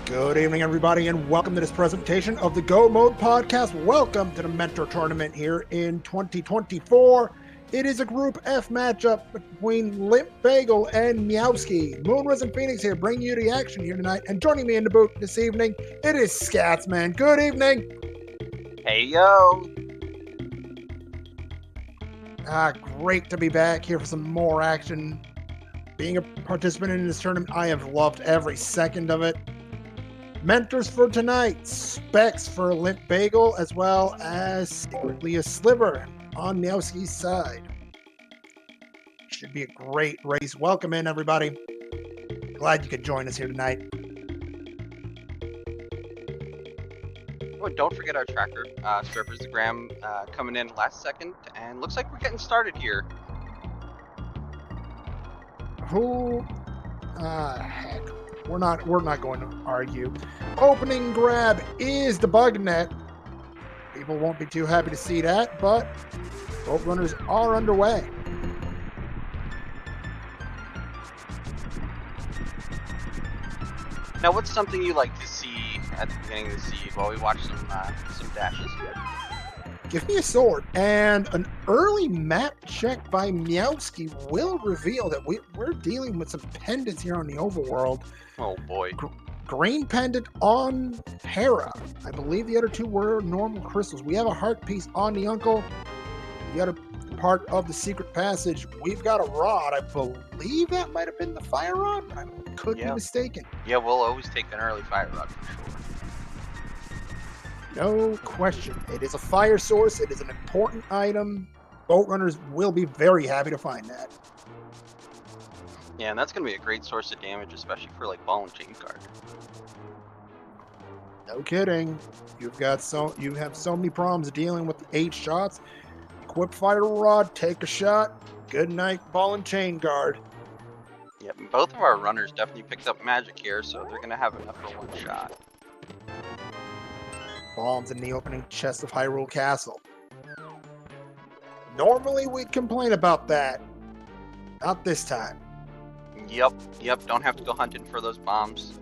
Good evening, everybody, and welcome to this presentation of the Go Mode Podcast. Welcome to the Mentor Tournament here in 2024. It is a Group F matchup between LimpBagel and Meowski. Moonrise and Phoenix here, bringing you the action here tonight. And joining me in the booth this evening, it is Scatsman. Good evening. Hey, yo. Great to be back here for some more action. Being a participant in this tournament, I have loved every second of it. Mentors for tonight, Specs for LimpBagel, as well as secretly a Sliver on Meowski's side. Should be a great race. Welcome in, everybody. Glad you could join us here tonight. Oh, don't forget our tracker, Surfers the Gram, coming in last second, and looks like we're getting started here. Heck. We're not going to argue. Opening grab is the bug net. People won't be too happy to see that, but boat runners are underway. Now, what's something you like to see at the beginning of the seed while we watch some dashes? Give me a sword. And an early map check by Meowski will reveal that we're dealing with some pendants here on the overworld. Oh boy. Green pendant on Hera. I believe the other two were normal crystals. We have a heart piece on the uncle. The other part of the secret passage, we've got a rod. I believe that might have been the fire rod, but I could be mistaken. Yeah, we'll always take an early fire rod for sure. No question. It is a fire source. It is an important item. Boat runners will be very happy to find that. Yeah, and that's going to be a great source of damage, especially for like ball and chain guard. No kidding. You have so many problems dealing with 8 shots. Equip fire rod, take a shot. Good night, ball and chain guard. Yep, both of our runners definitely picked up magic here, so they're going to have enough for one shot. Bombs in the opening chest of Hyrule Castle. Normally we'd complain about that. Not this time. Yep, don't have to go hunting for those bombs.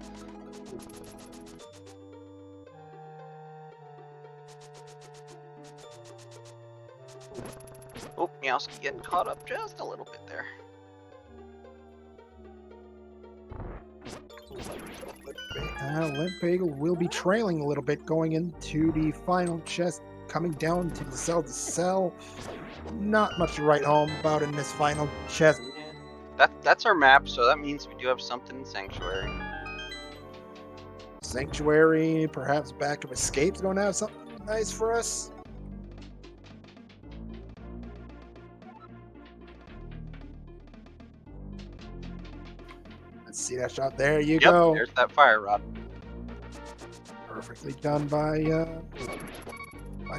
Oh, Meowski getting caught up just a little bit there. LimpBagel will be trailing a little bit going into the final chest, coming down to the cell to cell. Not much to write home about in this final chest. That's our map, so that means we do have something in Sanctuary. Sanctuary, perhaps Back of Escape's going to have something nice for us. Let's see that shot. There you go. There's that fire rod. Perfectly done by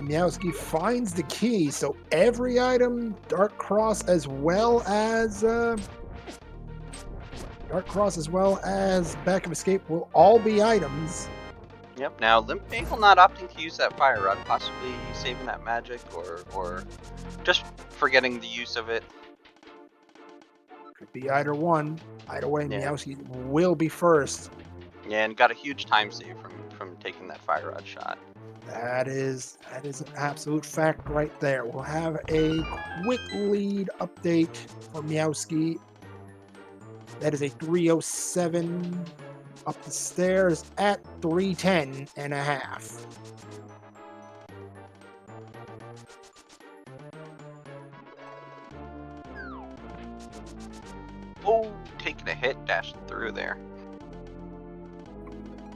Meowski. Finds the key. So every item, Dark Cross as well as Back of Escape will all be items. Yep. Now LimpBagel not opting to use that fire rod, possibly saving that magic or just forgetting the use of it. Could be either one. Either way, Meowski will be first. Yeah, and got a huge time save from taking that fire rod shot. That is an absolute fact right there. We'll have a quick lead update for Meowski. That is a 307 up the stairs at 310.5. Oh, taking a hit, dashing through there.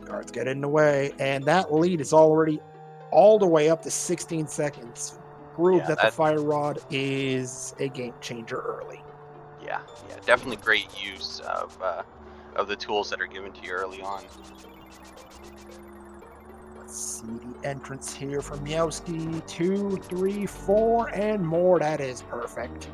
Guards get in the way, and that lead is already all the way up to 16 seconds. Prove that the fire rod is a game changer early. Yeah, definitely great use of the tools that are given to you early on. Let's see the entrance here from Meowski. 2, 3, 4, and more. That is perfect.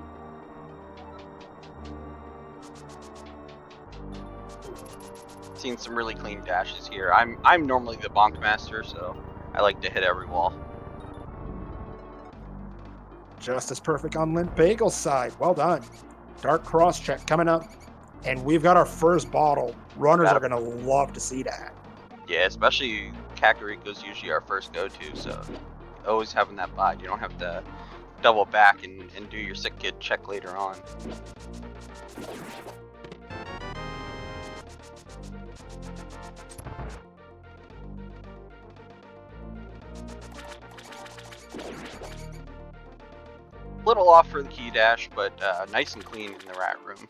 Seen some really clean dashes here. I'm normally the bonk master, so I like to hit every wall. Just as perfect on LimpBagel's side. Well done. Dark cross check coming up. And we've got our first bottle. Runners are going to love to see that. Yeah, especially Kakariko's usually our first go-to, so always having that bot. You don't have to double back and do your sick kid check later on. Little off for the key dash, but nice and clean in the rat room.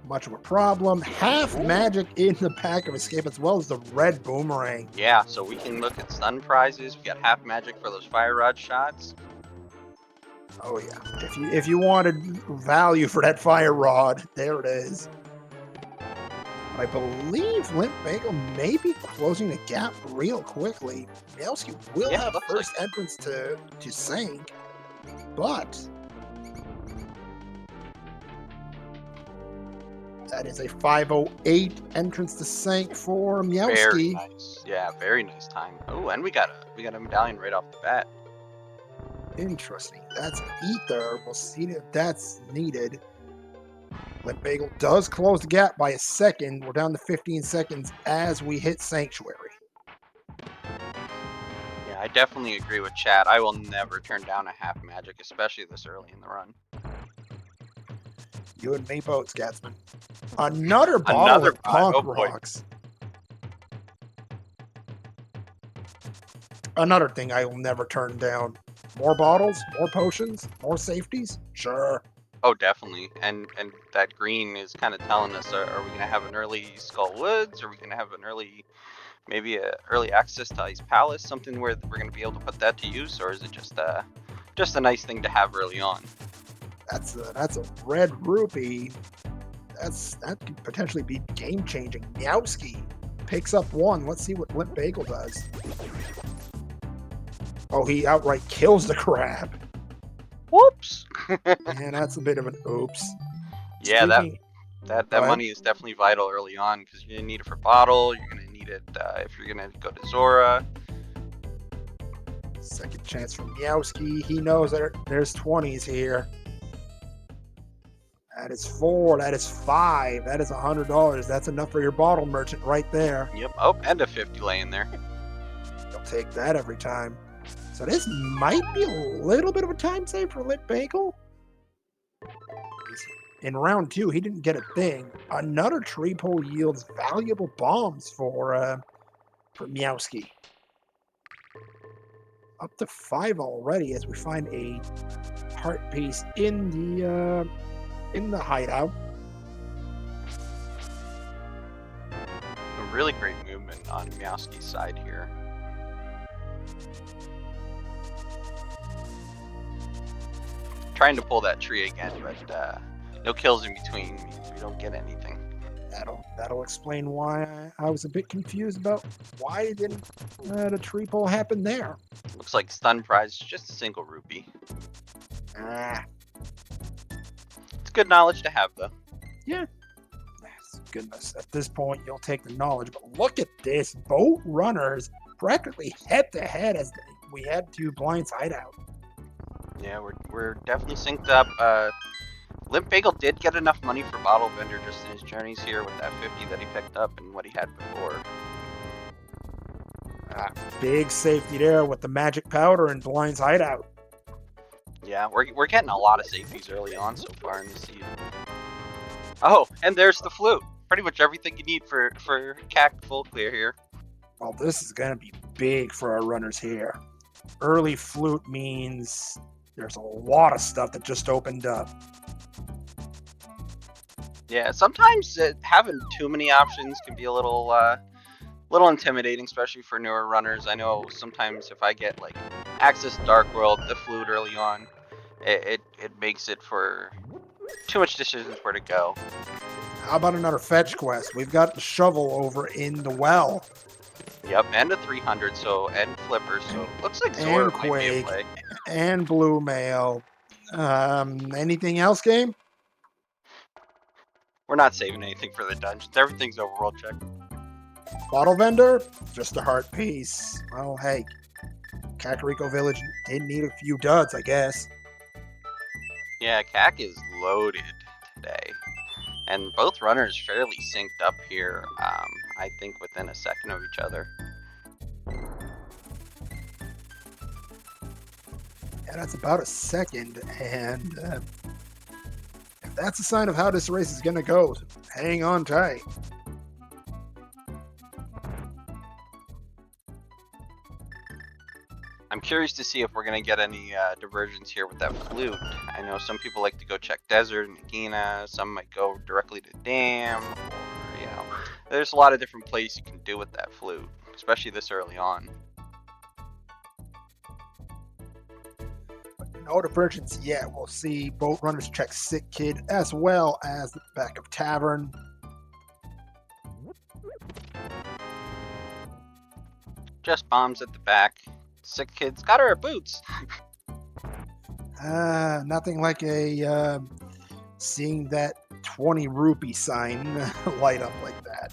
Much of a problem. Half magic in the pack of escape as well as the red boomerang. Yeah, so we can look at stun prizes. We got half magic for those fire rod shots. Oh yeah. If you wanted value for that fire rod, there it is. I believe LimpBagel may be closing the gap real quickly. Meowski will have first entrance to Sank, but that is a 508 entrance to Sank for Meowski. Very nice. Yeah, very nice time. Oh, and we got a medallion right off the bat. Interesting. That's ether. We'll see if that's needed. LimpBagel does close the gap by a second. We're down to 15 seconds as we hit Sanctuary. Yeah, I definitely agree with Chad. I will never turn down a half magic, especially this early in the run. You and me both, Scatsman. Another bottle of Punk Rocks. Another thing I will never turn down. More bottles, more potions, more safeties? Sure. Oh, definitely. And that green is kind of telling us, are we going to have an early Skull Woods? Are we going to have an early, maybe a early access to Ice Palace? Something where we're going to be able to put that to use? Or is it just a nice thing to have early on? That's a red rupee. That could potentially be game changing. Meowski picks up one. Let's see what LimpBagel does. Oh, he outright kills the crab. Whoops. Man, that's a bit of an oops. Yeah, that money is definitely vital early on because you're gonna need it for bottle. You're gonna need it if you're gonna go to Zora. Second chance for Meowski. He knows that there's 20s here. That is 4. That is 5. That is $100. That's enough for your bottle merchant right there. Yep. Oh, and a 50 laying there. You'll take that every time. So this might be a little bit of a time save for LimpBagel. In round 2, he didn't get a thing. Another tree pole yields valuable bombs for Meowski. Up to 5 already as we find a heart piece in the hideout. A really great movement on Meowski's side here. Trying to pull that tree again, but no kills in between. We don't get anything. That'll explain why I was a bit confused about why didn't the tree pull happen there. Looks like stun prize, just a single rupee. It's good knowledge to have, though. Yeah. Goodness, at this point you'll take the knowledge, but look at this. Both runners practically head to head as we head to Blind's hideout. Yeah, we're definitely synced up. LimpBagel did get enough money for Bottle Vendor just in his journeys here with that 50 that he picked up and what he had before. Big safety there with the magic powder in Blind's hideout. Yeah, we're getting a lot of safeties early on so far in the season. Oh, and there's the flute. Pretty much everything you need for CAC full clear here. Well, this is going to be big for our runners here. Early flute means there's a lot of stuff that just opened up. Yeah, sometimes having too many options can be a little intimidating, especially for newer runners. I know sometimes if I get like access Dark World, the flute early on, it makes it for too much decisions where to go. How about another fetch quest? We've got the shovel over in the well. Yep, and a 300, and flipper, so looks like Zora might be a play. And blue mail. Anything else, game? We're not saving anything for the dungeons. Everything's overworld check. Bottle vendor? Just a heart piece. Well, hey, Kakariko Village did need a few duds, I guess. Yeah, CAC is loaded today. And both runners fairly synced up here, I think within a second of each other. Yeah, that's about a second, and if that's a sign of how this race is going to go, hang on tight. I'm curious to see if we're going to get any diversions here with that flute. I know some people like to go check Desert and Nagina. Some might go directly to Dam. Or, you know, there's a lot of different plays you can do with that flute, especially this early on. No divergence yet. We'll see both runners check Sick Kid as well as the back of Tavern. Just bombs at the back. Sick Kid's got her at boots. Nothing like a seeing that 20 rupee sign light up like that.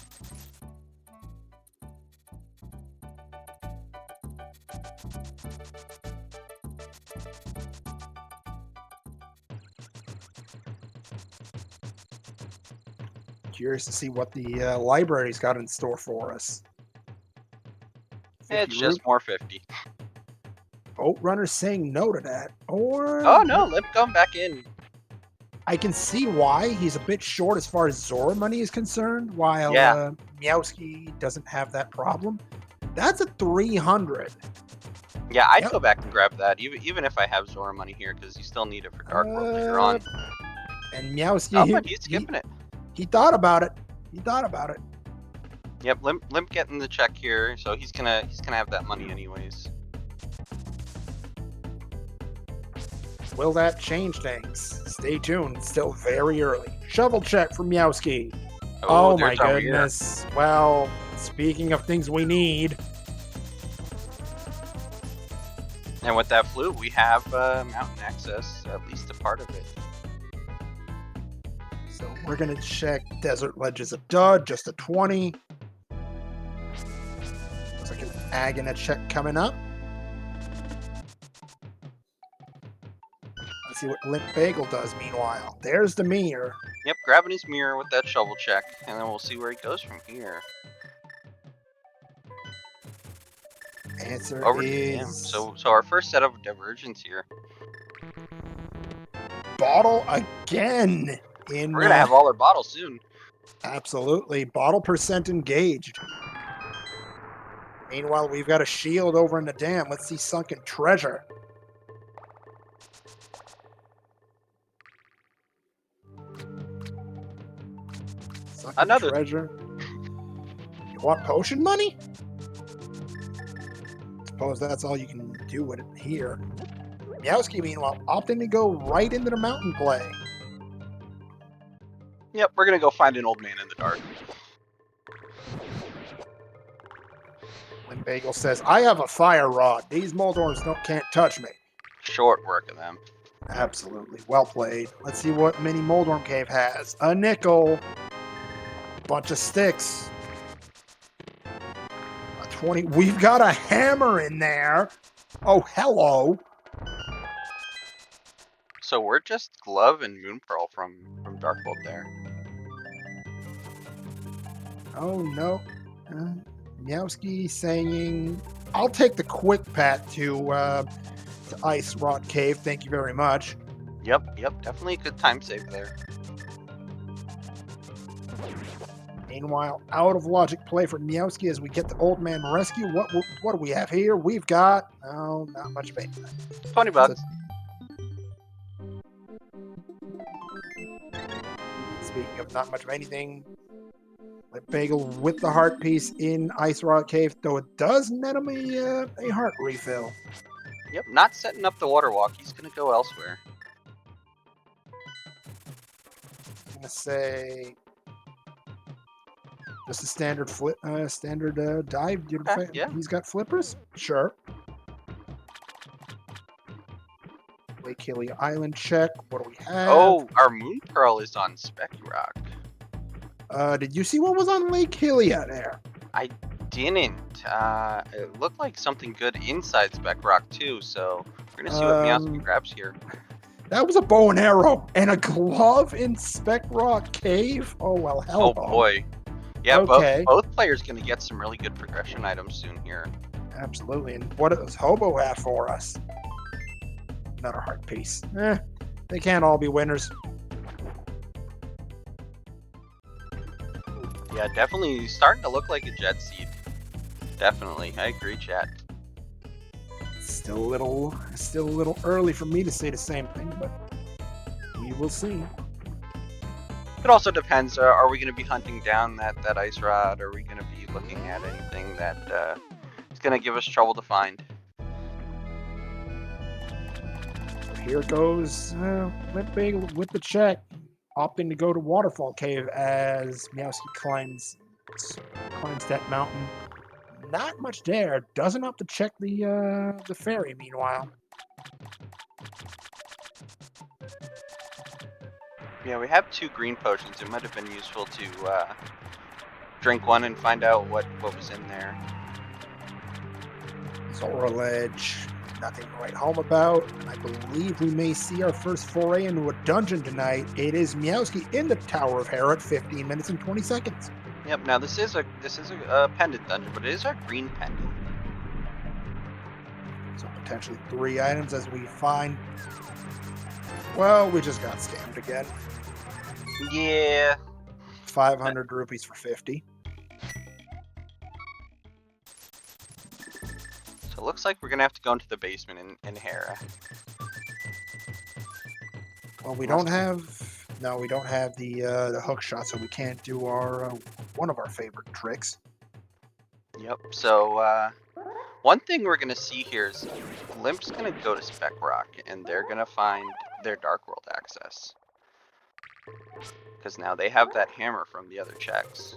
Curious to see what the library's got in store for us. It's just more 50. Boat runners saying no to that. Or oh no, Limp going back in. I can see why. He's a bit short as far as Zora money is concerned, while Meowski doesn't have that problem. That's a 300. Yeah, I'd go back and grab that, even if I have Zora money here, because you still need it for Dark World later on. And Meowski, oh, but he's skipping it. He thought about it. He thought about it. Yep, Limp getting the check here, so he's gonna have that money anyways. Will that change things? Stay tuned. It's still very early. Shovel check from Meowski. Oh my goodness. Well, speaking of things we need. And with that flute, we have mountain access, at least a part of it. So we're going to check Desert Ledges of Dud, just a 20. Looks like an Agana check coming up. Let's see what LimpBagel does meanwhile. There's the mirror. Yep, grabbing his mirror with that shovel check, and then we'll see where he goes from here. Answer over is... to him. So our first set of divergence here. Bottle again. We're going to have all our bottles soon. Absolutely. Bottle percent engaged. Meanwhile, we've got a shield over in the dam. Let's see Sunken Treasure. Another treasure. You want potion money? Suppose that's all you can do with it here. Meowski, meanwhile, opting to go right into the mountain play. Yep, we're gonna go find an old man in the dark. LimpBagel says, I have a fire rod. These Moldorms can't touch me. Short work of them. Absolutely. Well played. Let's see what Mini Moldorm Cave has. A nickel. Bunch of sticks. A 20. We've got a hammer in there. Oh, hello. So we're just Glove and Moon Pearl from Darkbolt there. Oh, no. Meowski saying, I'll take the quick pat to Ice Rock Cave. Thank you very much. Yep. Definitely a good time save there. Meanwhile, out of logic play for Meowski as we get the old man rescue. What do we have here? We've got, oh, not much bait. 20 bucks. Speaking of not much of anything, LimpBagel with the heart piece in Ice Rock Cave, though it does net him a heart refill. Yep, not setting up the water walk. He's going to go elsewhere. I'm going to say just a standard dive. Yeah. He's got flippers? Sure. Lake Hylia Island check. What do we have? Oh, our Moon Pearl is on Specky Rock. Did you see what was on Lake Hylia there? I didn't. It looked like something good inside Spec Rock too, so we're gonna see what Meowski grabs here. That was a bow and arrow and a glove in Spec Rock Cave. Oh well, Oh hello. boy. Yeah, Okay. both players gonna get some really good progression items soon here. Absolutely. And what does Hobo have for us? Another heart piece. They can't all be winners. Yeah, definitely starting to look like a jet seed. Definitely, I agree, chat. Still a little early for me to say the same thing, but we will see. It also depends. Are we going to be hunting down that ice rod? Are we going to be looking at anything that is going to give us trouble to find? Here goes LimpBagel with the check, opting to go to Waterfall Cave as Meowski climbs that mountain. Not much there. Doesn't opt to check the ferry. Meanwhile, Yeah, we have 2 green potions. It might have been useful to drink one and find out what was in there. Zora Ledge. Nothing to write home about. I believe we may see our first foray into a dungeon tonight. It is Meowski in the Tower of Hera at 15 minutes and 20 seconds. Yep. Now this is a pendant dungeon, but it is our green pendant. So potentially 3 items as we find. Well, we just got scammed again. Yeah. 500 rupees for 50. So it looks like we're gonna have to go into the basement in Hera. Well, we don't have the hook shot, so we can't do our one of our favorite tricks. Yep. So one thing we're gonna see here is Limp's gonna go to Spec Rock, and they're gonna find their Dark World access. Because now they have that hammer from the other checks.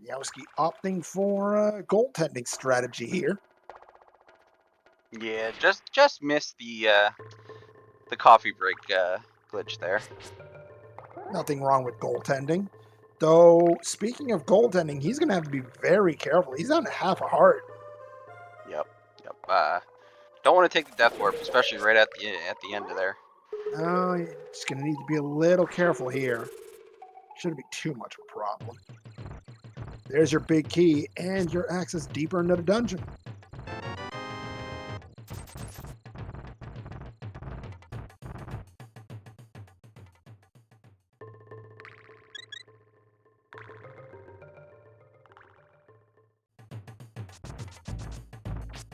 Meowski opting for a goaltending strategy here. Yeah, just missed the coffee break glitch there. Nothing wrong with goaltending. Though, speaking of goaltending, he's going to have to be very careful. He's down to half a heart. Yep. Don't want to take the death warp, especially right at the end of there. Oh, you're just going to need to be a little careful here. Shouldn't be too much of a problem. There's your big key and your access deeper into the dungeon.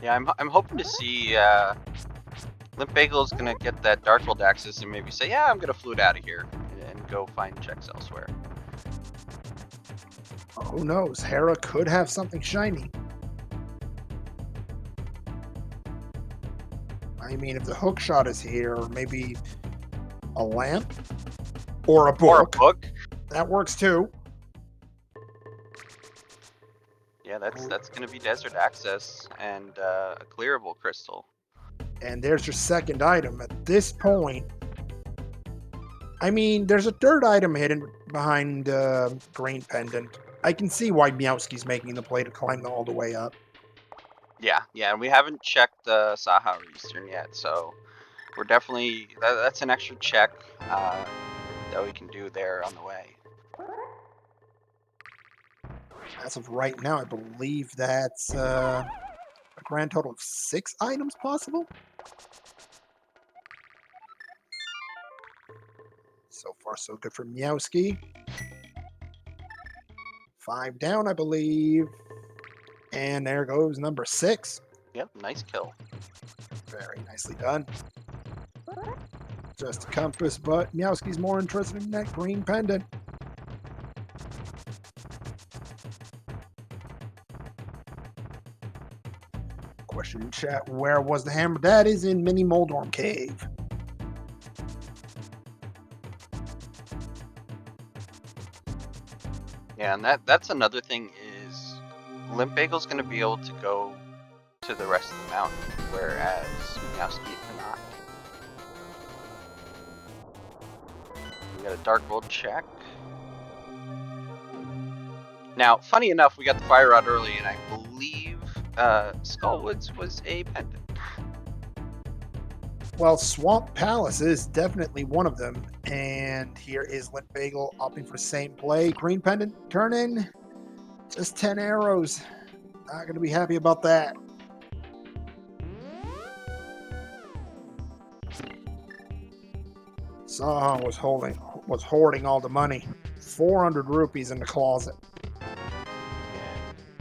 Yeah, I'm hoping to see LimpBagel's gonna get that Dark World access and maybe say, yeah, I'm gonna flute out of here and go find checks elsewhere. Who knows? Hera could have something shiny. I mean, if the hook shot is here, maybe a lamp or a book. Or a book. That works too. Yeah, that's gonna be desert access and a clearable crystal. And there's your second item. At this point, I mean, there's a third item hidden behind Green Pendant. I can see why Meowski's making the play to climb all the way up. Yeah, and we haven't checked the Saha or Eastern yet, so we're definitely that's an extra check that we can do there on the way. As of right now, I believe that's a grand total of 6 items possible. So far, so good for Meowski. 5 down, I believe. And there goes number 6. Yep, nice kill. Very nicely done. Just a compass, but Meowski's more interested in that green pendant. Question in chat, where was the hammer? That is in Mini Moldorm Cave. Yeah, and that's another thing is LimpBagel's gonna be able to go to the rest of the mountain, whereas Meowski cannot. We got a Dark World check. Now, funny enough, we got the fire rod early, and I believe Skullwoods was a pendant. Well, Swamp Palace is definitely one of them. And here is LimpBagel opting for the same play. Green pendant, turn in. Just 10 arrows. Not going to be happy about that. Song was hoarding all the money. 400 rupees in the closet.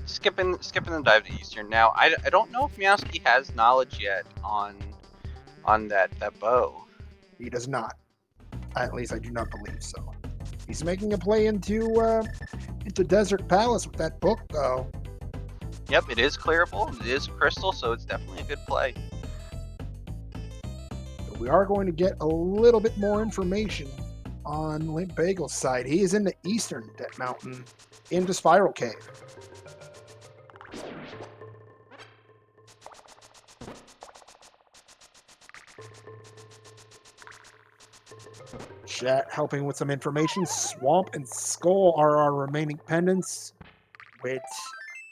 Skipping the dive to Eastern. Now, I don't know if Meowski has knowledge yet on that bow. He does not. At least I do not believe so. He's making a play into Desert Palace with that book, though. Yep, it is clearable. It is crystal, so it's definitely a good play. But we are going to get a little bit more information on LimpBagel's side. He is in the Eastern Dead Mountain into Spiral Cave. Chat helping with some information. Swamp and Skull are our remaining pendants, with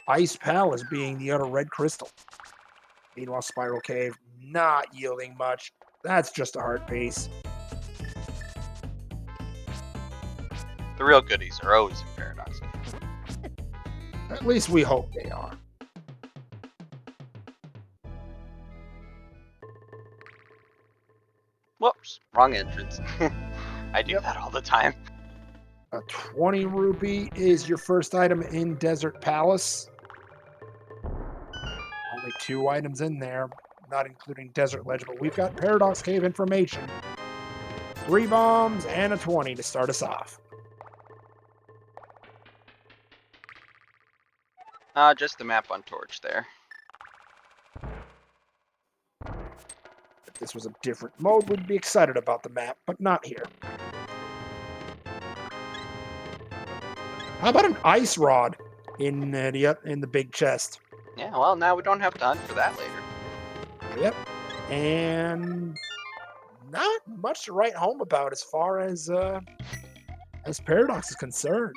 Ice Palace being the other red crystal. Meanwhile, Spiral Cave not yielding much. That's just a hard piece. The real goodies are always in Paradox. At least we hope they are. Whoops, wrong entrance. I do that all the time. A 20 rupee is your first item in Desert Palace. Only 2 items in there, not including Desert Ledge, but we've got Paradox Cave information. 3 bombs and a 20 to start us off. Just the map on Torch there. If this was a different mode, we'd be excited about the map, but not here. How about an ice rod in the big chest? Yeah, well, now we don't have to hunt for that later. Yep. And not much to write home about as far as Paradox is concerned.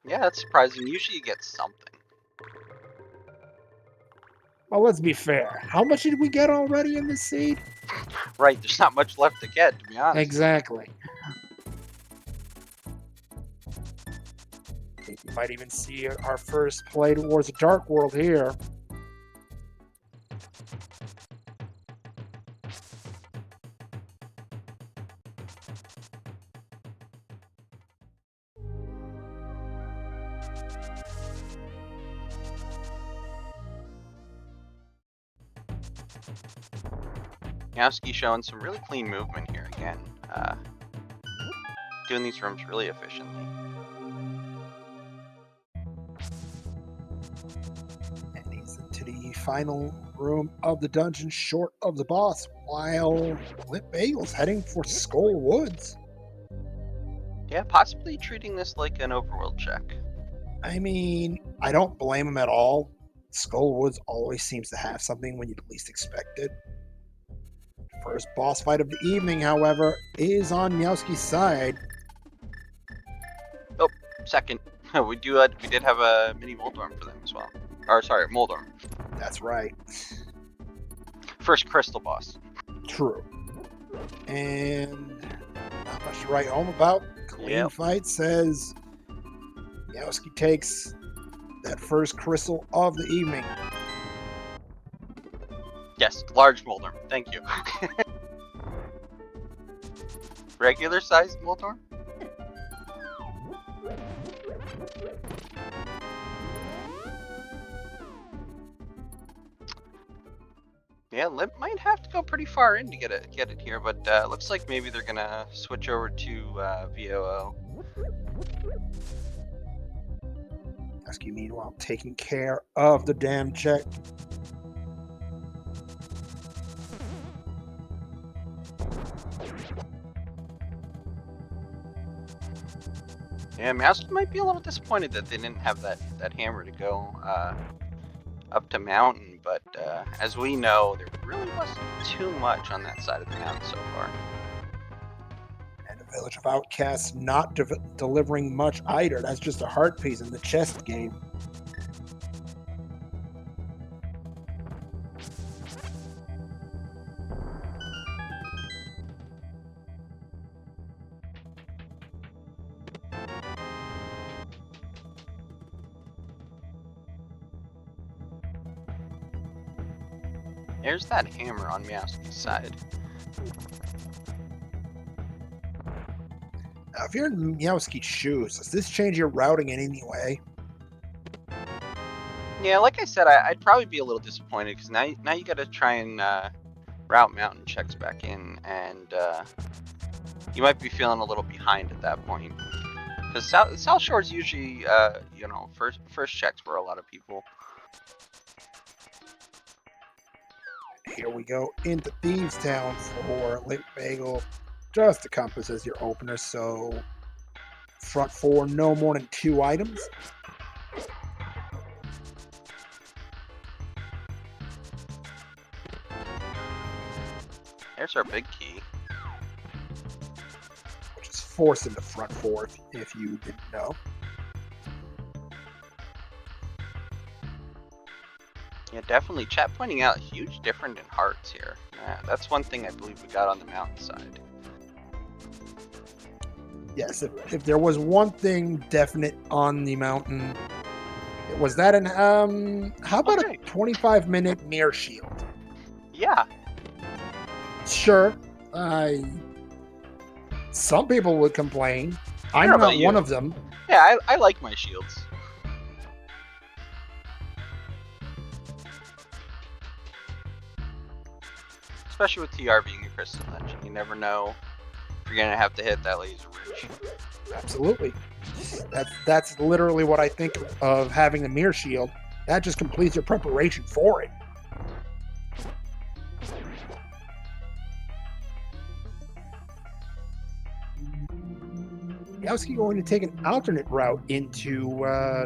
Yeah, that's surprising. Usually you get something. Well, let's be fair. How much did we get already in this seed? Right, there's not much left to get, to be honest. Exactly. I think we might even see our first play towards a dark world here. Meowski showing some really clean movement here again. Doing these rooms really efficiently. And he's into the final room of the dungeon short of the boss, while LimpBagel's heading for Skull Woods. Yeah, possibly treating this like an overworld check. I mean, I don't blame him at all. Skull Woods always seems to have something when you'd least expect it. First boss fight of the evening, however, is on Meowski's side. Oh, second. we did have a mini Moldorm for them as well. Or sorry, Moldorm. That's right. First crystal boss. True. And not much to write home about. Clean fight says Meowski takes that first crystal of the evening. Yes, large Moldorm. Thank you. Regular sized Moldorm? Yeah, Limp might have to go pretty far in to get it here, but looks like maybe they're gonna switch over to VOO. Meowski, meanwhile, taking care of the damn check. Yeah, Meowski might be a little disappointed that they didn't have that hammer to go up to mountain, but as we know, there really wasn't too much on that side of the mountain so far. And Village of Outcasts not delivering much either. That's just a heart piece in the chest game. There's that hammer on Meowski's side. Now, if you're in Meowski's shoes, does this change your routing in any way? Yeah, like I said, I'd probably be a little disappointed because now you got to try and route mountain checks back in, and you might be feeling a little behind at that point. Because South Shore is usually, you know, first checks for a lot of people. Here we go into Thieves Town for LimpBagel. Just a compass as your opener, so front 4, no more than 2 items. There's our big key. Which is forced into front 4 if you didn't know. Yeah, definitely. Chat pointing out huge difference in hearts here. Yeah, that's one thing I believe we got on the mountainside. Yes, if there was one thing definite on the mountain, it was that. And how about a 25-minute mirror shield? Yeah. Sure. Some people would complain. I'm not one of them. Yeah, I like my shields. Especially with TR being a crystal engine, you never know if you're gonna have to hit that laser ridge. Absolutely. That's literally what I think of having the mirror shield. That just completes your preparation for it. Meowski going to take an alternate route into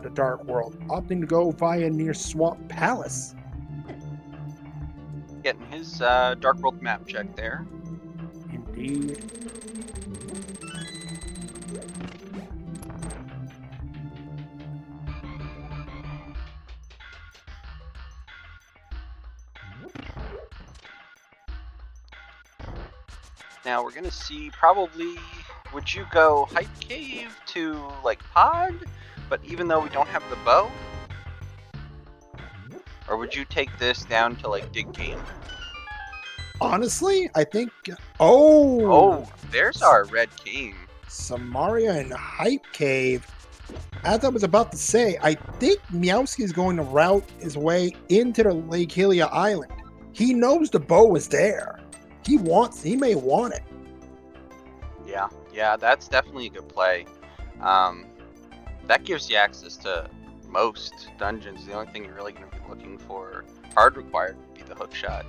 the Dark World, opting to go via near Swamp Palace. Getting his Dark World map check there. Indeed. Now we're gonna see probably, would you go Hype Cave to like Pod, but even though we don't have the bow? Or would you take this down to like Dig Game? Honestly, I think... Oh, there's our Red King. Samaria and Hype Cave. As I was about to say, I think Meowski is going to route his way into the Lake Hylia Island. He knows the bow is there. He may want it. Yeah, that's definitely a good play. That gives you access to most dungeons. The only thing you're really going to be looking for, hard required, would be the hook shot.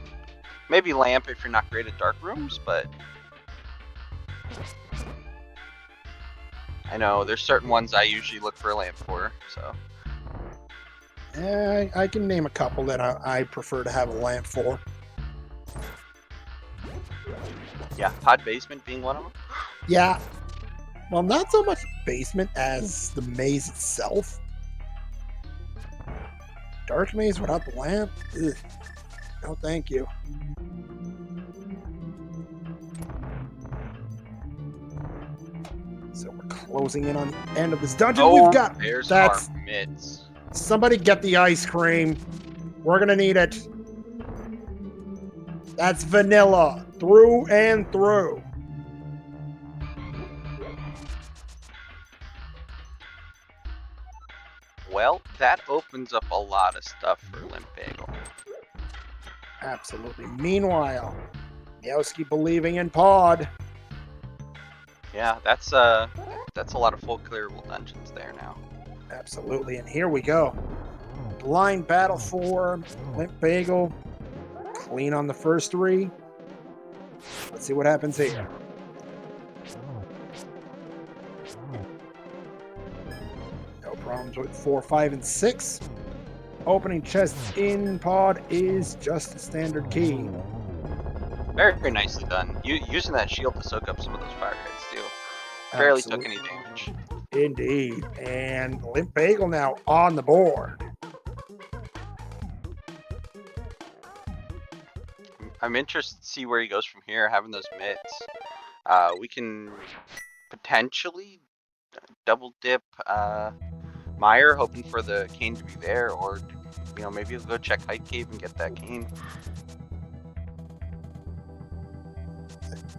Maybe lamp if you're not great at dark rooms, but I know there's certain ones I usually look for a lamp for, so. I can name a couple that I prefer to have a lamp for. Yeah, Pod Basement being one of them? Yeah. Well, not so much basement as the maze itself. Dark maze without the lamp? Ugh. No, thank you. So we're closing in on the end of this dungeon. We've got... There's our mids. Somebody get the ice cream. We're gonna need it. That's vanilla. Through and through. Well, that opens up a lot of stuff for LimpBagel. Absolutely. Meanwhile, Meowski believing in Pod. Yeah, that's a lot of full clearable dungeons there now. Absolutely, and here we go. Blind battle for LimpBagel. Clean on the first 3. Let's see what happens here. No problems with 4, 5, and 6. Opening chest in Pod is just a standard key. Very, very nicely done. Using that shield to soak up some of those fire hits too. barely took Absolutely. any damage. Indeed. And LimpBagel now on the board. I'm interested to see where he goes from here, having those mitts. We can potentially double dip Meyer, hoping for the cane to be there, or maybe he'll go check Hype Cave and get that cane.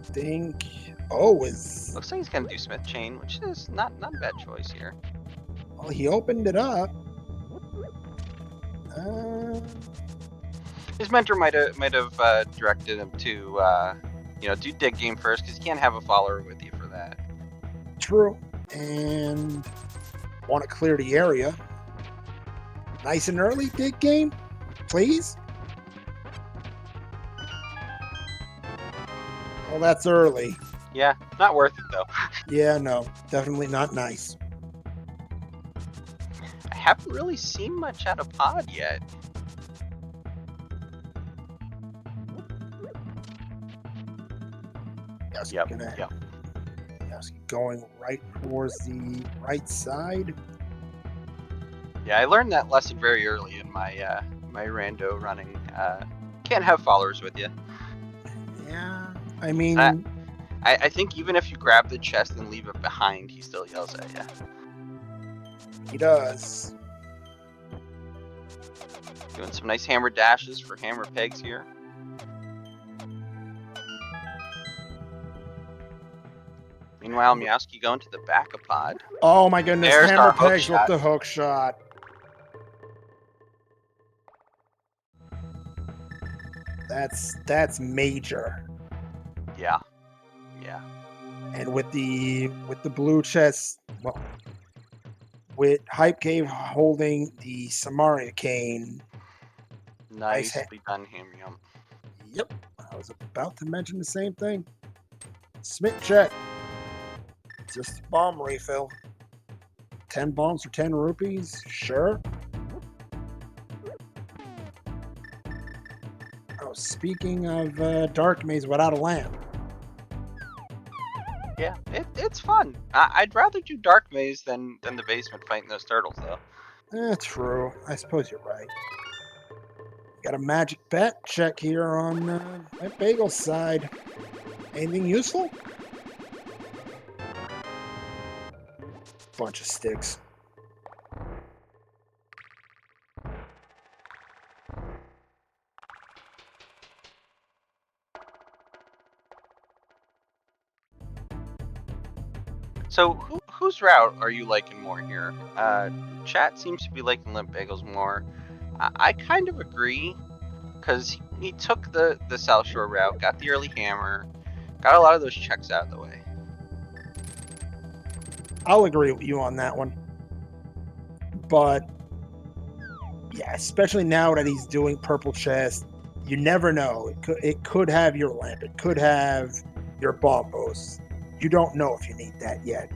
Think. Oh, is. Looks like he's gonna do Smith Chain, which is not a bad choice here. Well, he opened it up. His mentor might have directed him to do dig game first, because you can't have a follower with you for that. True. And want to clear the area. Nice and early dig game, please. Well, that's early. Yeah, not worth it though. Yeah, no, definitely not nice. I haven't really seen much out of Pod yet. Yep. Going right towards the right side. Yeah, I learned that lesson very early in my my rando running. Can't have followers with you. Yeah, I mean, I think even if you grab the chest and leave it behind, he still yells at you. He does. Doing some nice hammer dashes for hammer pegs here. Meanwhile, Meowski going to the back of Pod. Oh my goodness, There's hammer our hook pegs with shot. the hook shot. That's major. Yeah. And with the blue chest, well, with Hype Cave holding the Samaria cane. Nicely done, Hamrium. Yep, I was about to mention the same thing. Smith check. Just a bomb refill. 10 bombs for 10 rupees? Sure. Oh, speaking of Dark Maze without a lamp. Yeah, it's fun. I'd rather do Dark Maze than the basement fighting those turtles, though. True. I suppose you're right. Got a magic bet check here on my bagel side. Anything useful? Bunch of sticks. So whose route are you liking more here? Chat seems to be liking LimpBagels more. I kind of agree, because he took the South Shore route, got the early hammer, got a lot of those checks out of the way. I'll agree with you on that one. But yeah, especially now that he's doing purple chest, you never know. It could have your lamp. It could have your bombos. You don't know if you need that yet.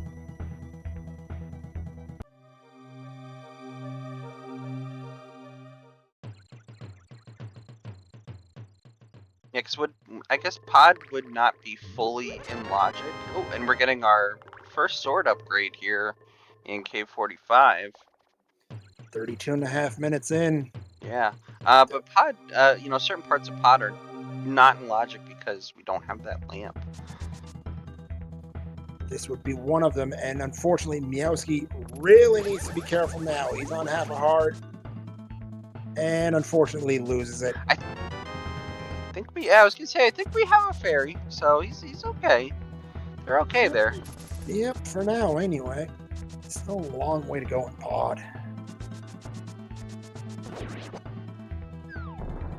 Yeah, because I guess Pod would not be fully in logic. Oh, and we're getting our first sword upgrade here in Cave 45. 32 and a half minutes in. Yeah, but Pod, certain parts of Pod are not in logic because we don't have that lamp. This would be one of them, and unfortunately, Meowski really needs to be careful now. He's on half a heart, and unfortunately loses it. I was gonna say, I think we have a fairy, so he's okay. They're okay there. Yep, for now anyway. Still a long way to go in Pod.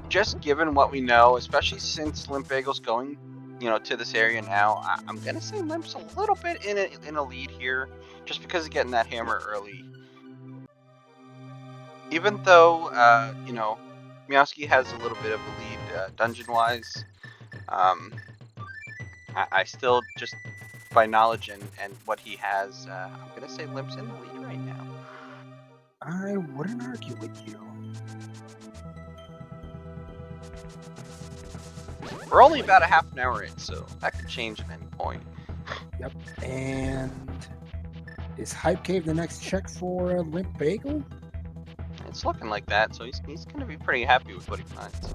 Just given what we know, especially since LimpBagel's going, to this area now, I'm gonna say Limp's a little bit in a lead here, just because of getting that hammer early. Even though Meowski has a little bit of a lead dungeon-wise, I still, just by knowledge and what he has, I'm gonna say Limp's in the lead right now. I wouldn't argue with you. We're only about a half an hour in, so that could change at any point. Yep. And is Hype Cave the next check for LimpBagel? It's looking like that, so he's going to be pretty happy with what he finds.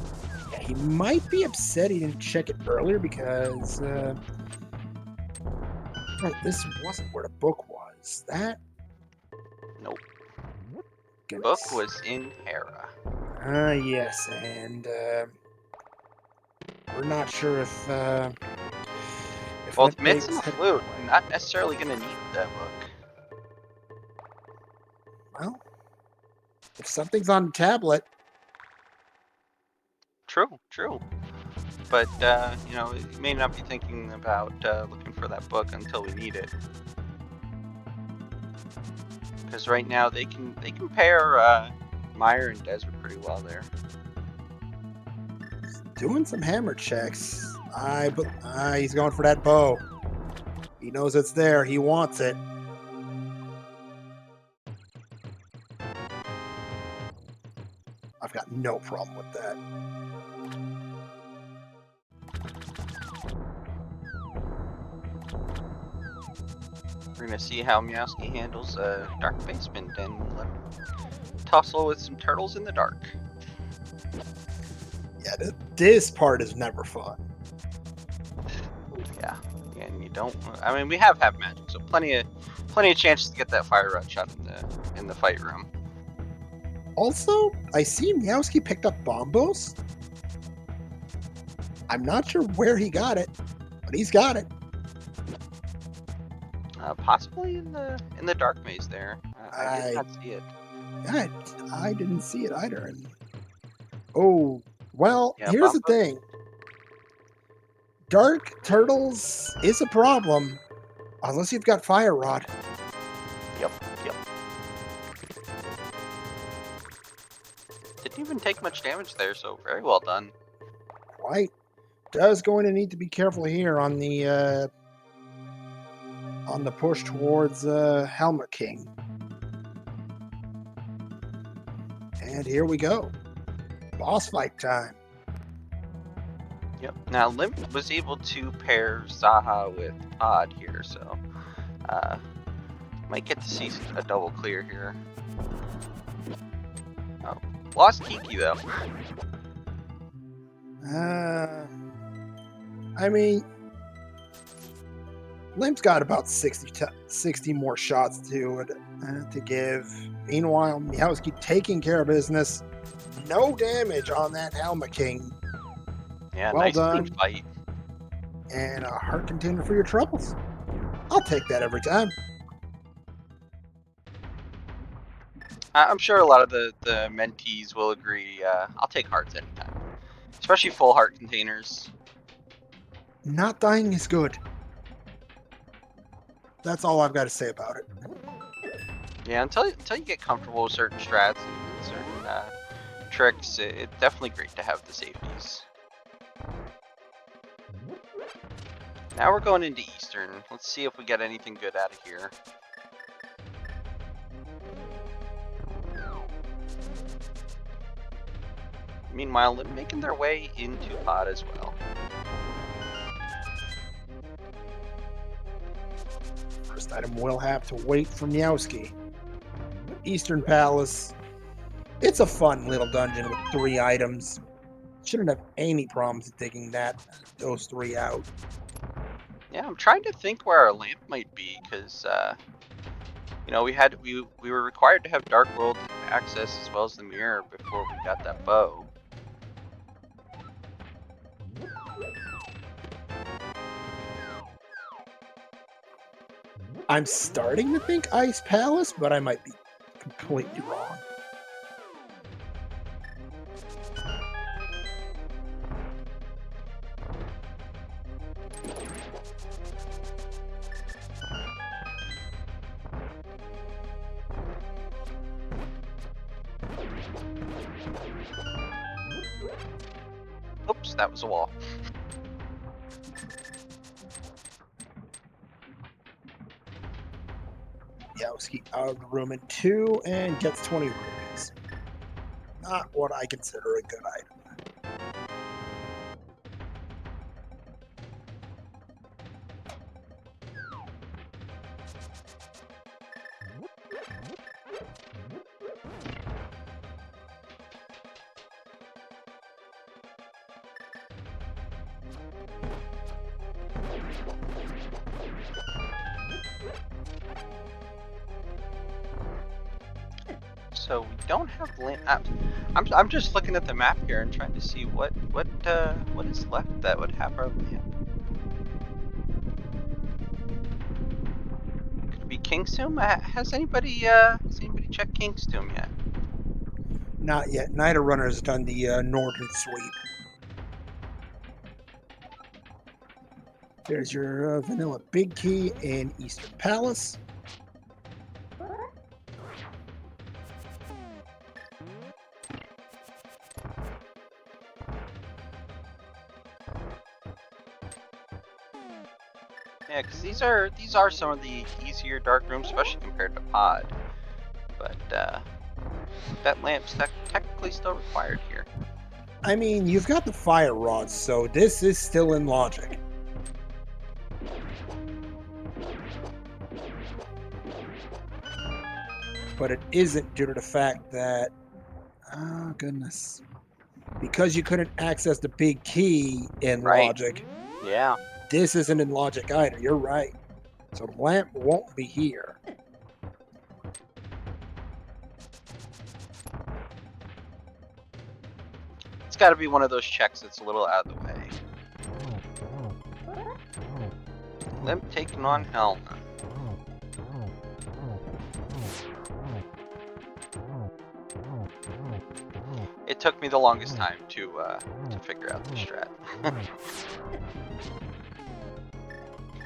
Yeah, he might be upset he didn't check it earlier because right, this wasn't where the book was. That Nope. goodness. Book was in Hera. Yes, and we're not sure if Well, with mitts and a LimpBagel's headed flute, that way. not necessarily going to need that book. Well, if something's on the tablet, True. But, you know, you may not be thinking about looking for that book until we need it. Because right now they can pair Meyer and Desert pretty well there. doing some hammer checks. He's going for that bow. He knows it's there. He wants it. I've got no problem with that. We're gonna see how Meowski handles a dark basement and let him tussle with some turtles in the dark. Yeah, this part is never fun. Yeah, and you don't. I mean, we have magic, so plenty of chances to get that fire rod shot in the fight room. Also, I see Meowski picked up bombos. I'm not sure where he got it, but he's got it. Possibly in the dark maze there. I did not see it. I didn't see it either. And, oh, well, Yeah, here's the thing. Dark turtles is a problem, unless you've got fire rod. Yep. Didn't even take much damage there, so very well done. Right. Does going to need to be careful here on the push towards Helmet King. And here we go. Boss fight time. Yep. Now Limp was able to pair Zaha with Pod here, so might get to see a double clear here. Oh, lost Kiki though. I mean, Limp's got about 60 more shots to give. Meanwhile, Meowski taking care of business. No damage on that Helmet King. Yeah, well nice done. Clean fight. And a heart container for your troubles. I'll take that every time. I'm sure a lot of the mentees will agree. I'll take hearts anytime, especially full heart containers. Not dying is good. That's all I've got to say about it. Yeah, until you get comfortable with certain strats and certain tricks, it's definitely great to have the safeties. Now we're going into Eastern. Let's see if we get anything good out of here. Meanwhile, they're making their way into Pod as well. First item will have to wait for Meowski. Eastern Palace. It's a fun little dungeon with 3 items. Shouldn't have any problems taking those 3 out. Yeah, I'm trying to think where our lamp might be, because you know, we were required to have Dark World access as well as the mirror before we got that bow. I'm starting to think Ice Palace, but I might be completely wrong. Oops, that was a wall. Meowski out of the room in 2 and gets 20 rupees. Not what I consider a good item. So we don't have land. I'm just looking at the map here and trying to see what is left that would have our lamp. Could it be Kingstomb? Has anybody checked Kingstomb yet? Not yet. Nighter Runner has done the northern sweep. There's your vanilla Big Key in Eastern Palace. Yeah, because these are some of the easier dark rooms, especially compared to Pod. But that lamp's technically still required here. I mean, you've got the fire rods, so this is still in logic. But it isn't due to the fact that, oh goodness, because you couldn't access the big key in logic. Yeah. This isn't in logic either. You're right. So the lamp won't be here. It's got to be one of those checks that's a little out of the way. Limp taking on Helm. It took me the longest time to figure out the strat.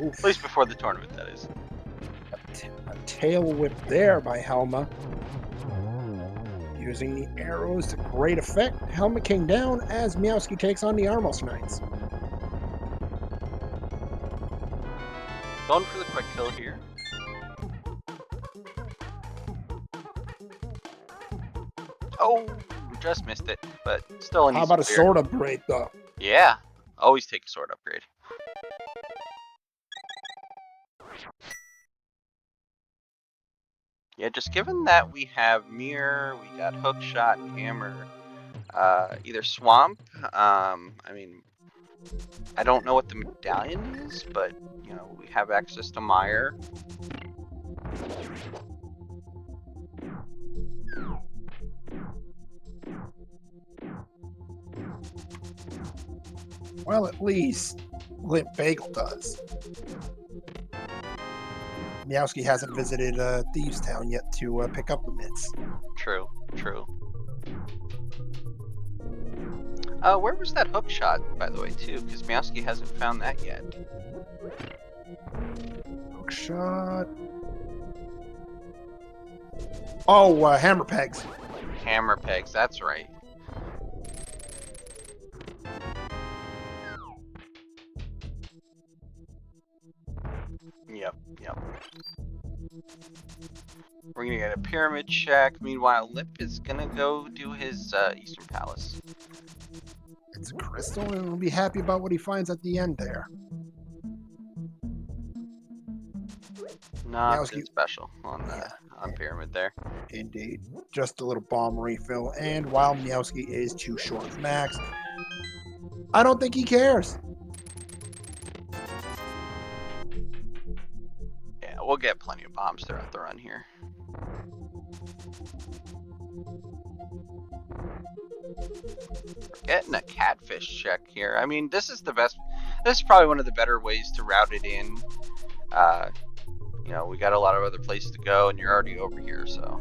At least before the tournament, that is. A tail whip there by Helma. Using the arrows to great effect, Helma came down as Meowski takes on the Armos Knights. Going for the quick kill here. Oh, just missed it, but still an easy How about a clear. sword upgrade, though? Yeah, always take a sword upgrade. Yeah, just given that we have Mirror, we got Hookshot, Hammer, either Swamp, I mean, I don't know what the medallion is, but, you know, we have access to Mire. Well, at least LimpBagel does. Meowski hasn't visited Thieves Town yet to pick up the mitts. True, true. Where was that hook shot, by the way, too? Because Meowski hasn't found that yet. Hook shot. Oh, hammer pegs. Hammer pegs, that's right. Yep, yep. We're gonna get a pyramid check. Meanwhile, Lip is gonna go do his Eastern Palace. It's a crystal, and he'll be happy about what he finds at the end there. Nothing special on pyramid there. Indeed. Just a little bomb refill, and while Meowski is too short of max, I don't think he cares. Yeah, we'll get plenty of bombs throughout the run here. We're getting a catfish check here. I mean, this is the best. This is probably one of the better ways to route it in. You know, we got a lot of other places to go, and you're already over here, so.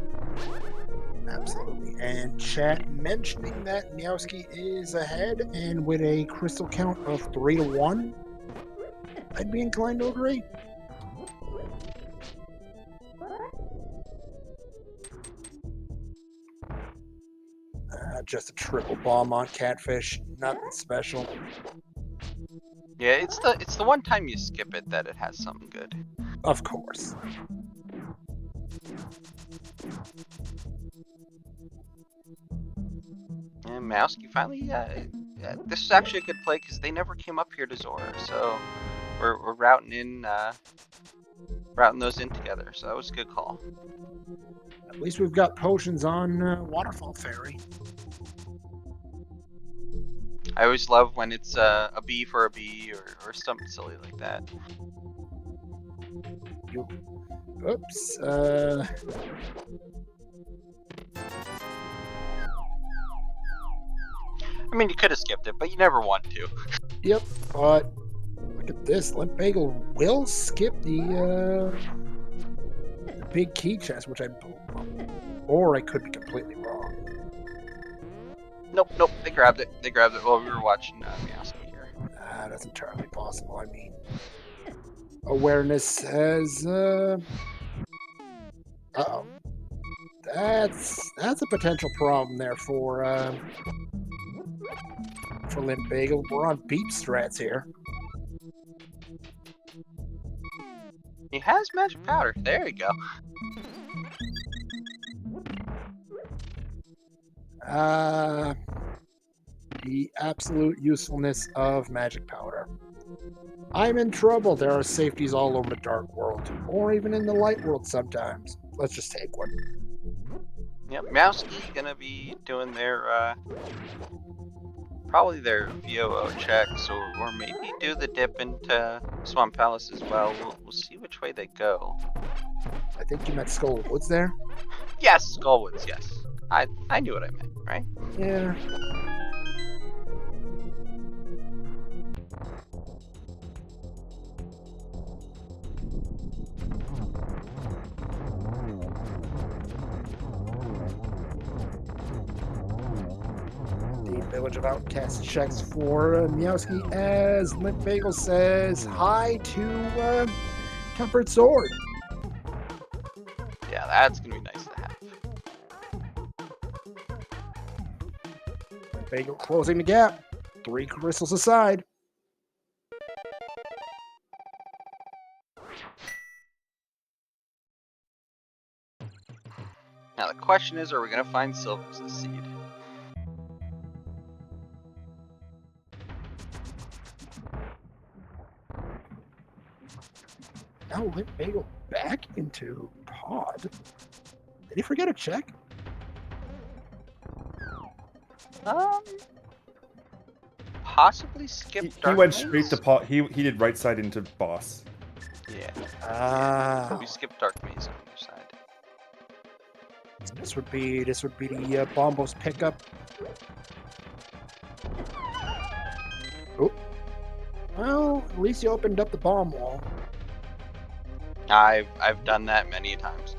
Absolutely. And chat mentioning that Meowski is ahead and with a crystal count of 3-1, I'd be inclined to agree. Just a triple bomb on catfish, nothing special. Yeah, it's the one time you skip it that it has something good. Of course. And Meowski finally, this is actually a good play because they never came up here to Zora, so we're routing those in together. So that was a good call. At least we've got potions on Waterfall Fairy. I always love when it's a B for a B or something silly like that. Oops. I mean, you could have skipped it, but you never want to. Yep. But look at this. LimpBagel will skip the big key chest, which I, or I could be completely wrong. Nope. They grabbed it. They grabbed it while we were watching Meowski here. That's entirely possible. I mean, awareness has. Uh-oh. That's a potential problem there for LimpBagel. We're on beep strats here. He has magic powder. There you go. The absolute usefulness of magic powder. I'm in trouble. There are safeties all over the dark world, or even in the light world sometimes. Let's just take one. Yep, Meowski gonna be doing their probably their VOO checks, or maybe do the dip into Swamp Palace as well. We'll see which way they go. I think you meant Skull Woods there. Yes, Skullwoods. Yes, I knew what I meant, right? Yeah. The Village of Outcasts checks for Meowski as LimpBagel says hi to Tempered Sword. Yeah, that's gonna be nice to have. LimpBagel closing the gap. 3 crystals aside. Now the question is, are we gonna find Silver's seed? Now LimpBagel back into pod. Did he forget a check? Possibly skip. He went straight to pot. He did right side into boss. Yeah. We skipped Dark Maze on the other side. This would be the Bombos pickup. Oh. Well, at least you opened up the bomb wall. I've done that many times.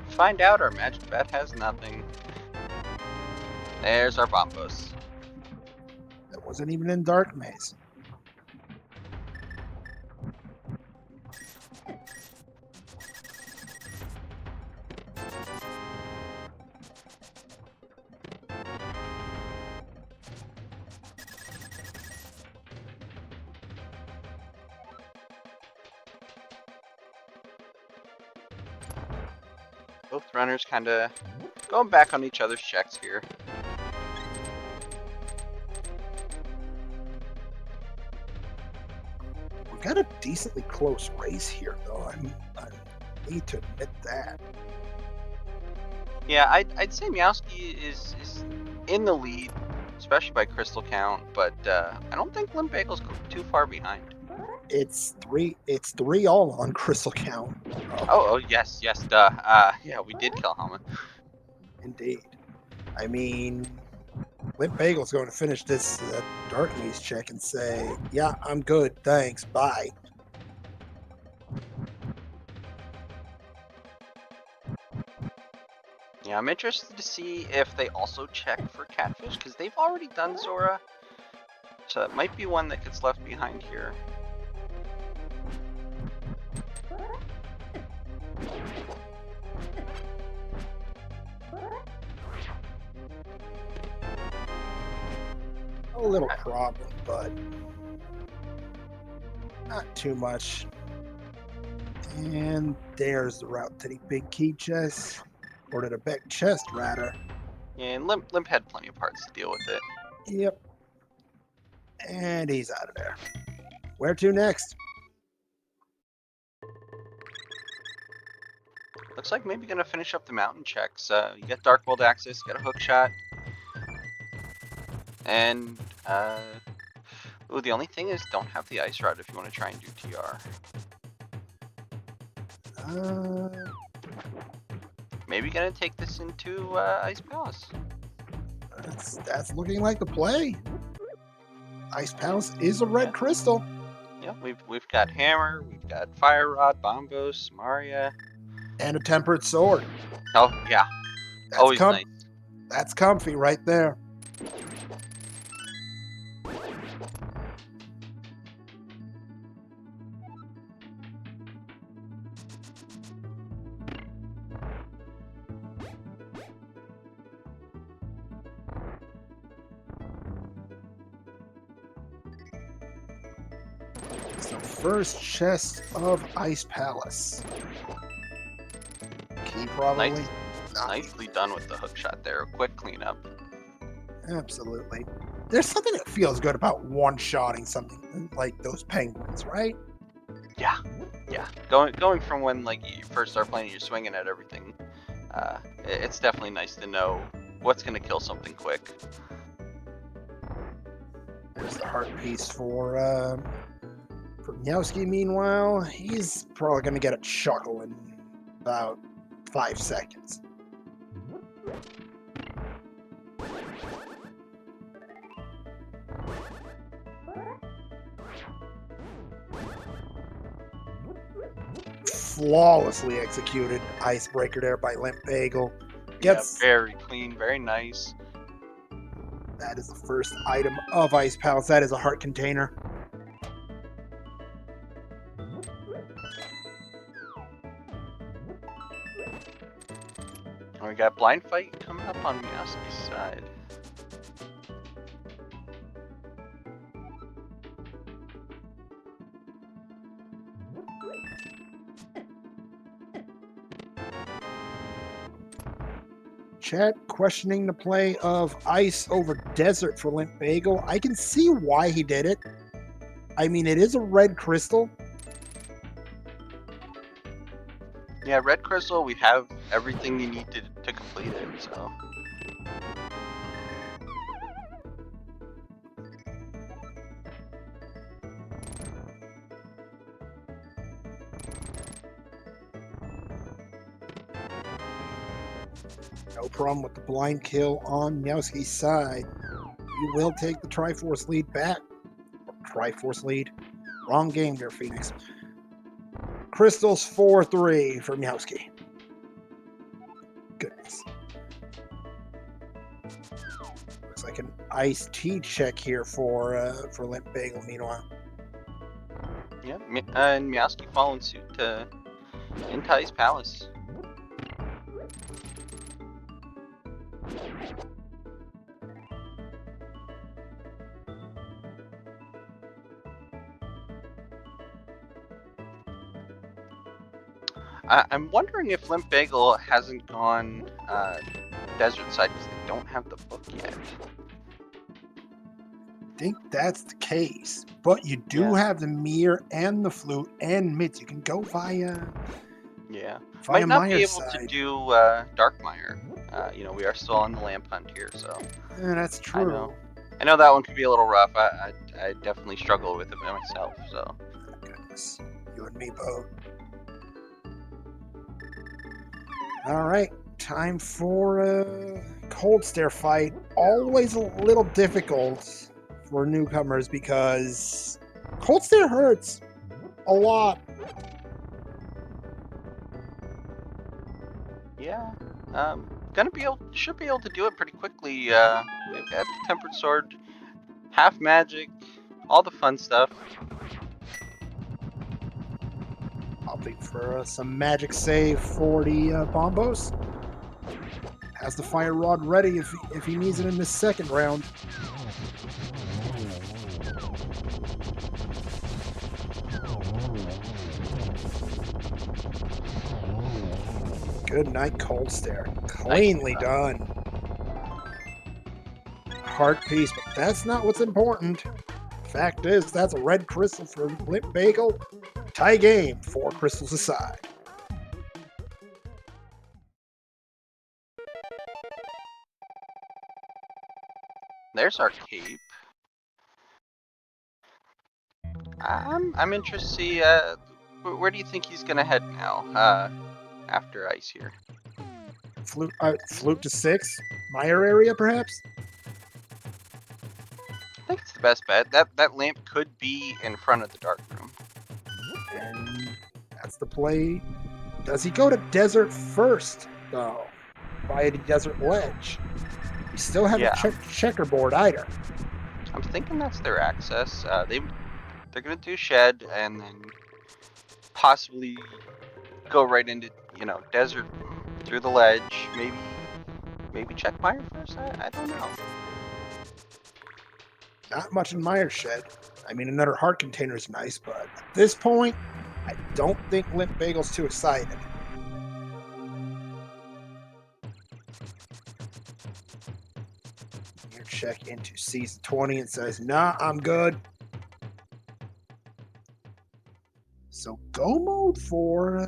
Find out our magic bat has nothing. There's our Bombos. That wasn't even in Dark Maze. Both runners kind of going back on each other's checks here. We've got a decently close race here, though. I need to admit that. Yeah, I'd say Meowski is in the lead, especially by crystal count, but I don't think LimpBagel's too far behind. It's three all on crystal count. Oh yes, duh. Yeah, we did kill Helma. Indeed. I mean, LimpBagel's going to finish this Dark Maze check and say, yeah, I'm good, thanks, bye. Yeah, I'm interested to see if they also check for Catfish, because they've already done Zora. So it might be one that gets left behind here. A little problem, but not too much. And there's the route to the big key chest, or to the big chest, rather. Yeah, and Limp had plenty of parts to deal with it. Yep. And he's out of there. Where to next? Looks like maybe gonna finish up the mountain checks. You get Dark World access, get a hook shot, and ooh, the only thing is don't have the ice rod if you want to try and do TR. Maybe gonna take this into Ice Palace. That's looking like the play. Ice Palace is a red crystal. Yeah, we've got Hammer, we've got Fire Rod, Bombos, Maria, And a tempered sword. oh yeah, That's always nice. That's comfy right there. So first chest of Ice Palace. Key probably. Nice. Nicely done with the hook shot there. Quick cleanup. Absolutely. There's something that feels good about one-shotting something like those penguins, right? Yeah, yeah. Going from when like you first start playing, you're swinging at everything. It's definitely nice to know what's gonna kill something quick. There's the heart piece for Meowski. Meanwhile, he's probably going to get a chuckle in about 5 seconds. Flawlessly executed icebreaker there by LimpBagel. Gets Yeah, very clean, very nice. that is the first item of Ice Palace. That is a heart container. And we got blind fight coming up on Meowski's side. Chat questioning the play of ice over desert for LimpBagel. I can see why he did it. I mean, it is a red crystal. Yeah, red crystal. We have everything you need to complete it. So. No problem with the blind kill on Meowski's side. You will take the Triforce lead back. Triforce lead. Wrong game there, Phoenix. Crystals 4-3 for Meowski. Goodness. Looks like an iced tea check here for LimpBagel. Meanwhile, Yeah, and Meowski following suit into Ice Palace. I'm wondering if LimpBagel hasn't gone desert side because they don't have the book yet. I think that's the case. But you do have the mirror and the flute and mitts. You can go via. Yeah, Via might not Meyer's be able side. to do Darkmire. You know, we are still on the lamp hunt here, so. Yeah, that's true. I know that one could be a little rough. I definitely struggle with it by myself. So. Goodness, you and me both. All right, time for a cold stare fight. Always a little difficult for newcomers because cold stare hurts a lot. Yeah, should be able to do it pretty quickly. We've got the tempered sword, half magic, all the fun stuff. Opting for some magic save for the Bombos. Has the fire rod ready if he needs it in this second round. Good night, cold stare. Cleanly done. Heart piece, but that's not what's important. Fact is, that's a red crystal for LimpBagel. Tie game, 4 crystals aside. There's our cape. I'm interested to see where do you think he's gonna head now? After ice here. Flute to 6? Meyer area, perhaps? I think it's the best bet. That lamp could be in front of the dark room. And that's the play. Does he go to desert first, though? Via the desert ledge? We still have Yeah. a checkerboard either. I'm thinking that's their access. They're gonna do shed and then possibly go right into desert through the ledge. Maybe check Meyer first. I don't know. Not much in Meyer's shed. I mean, another heart container is nice, but at this point, I don't think LimpBagel's too excited. You check into season 20 and says, nah, I'm good. So go mode for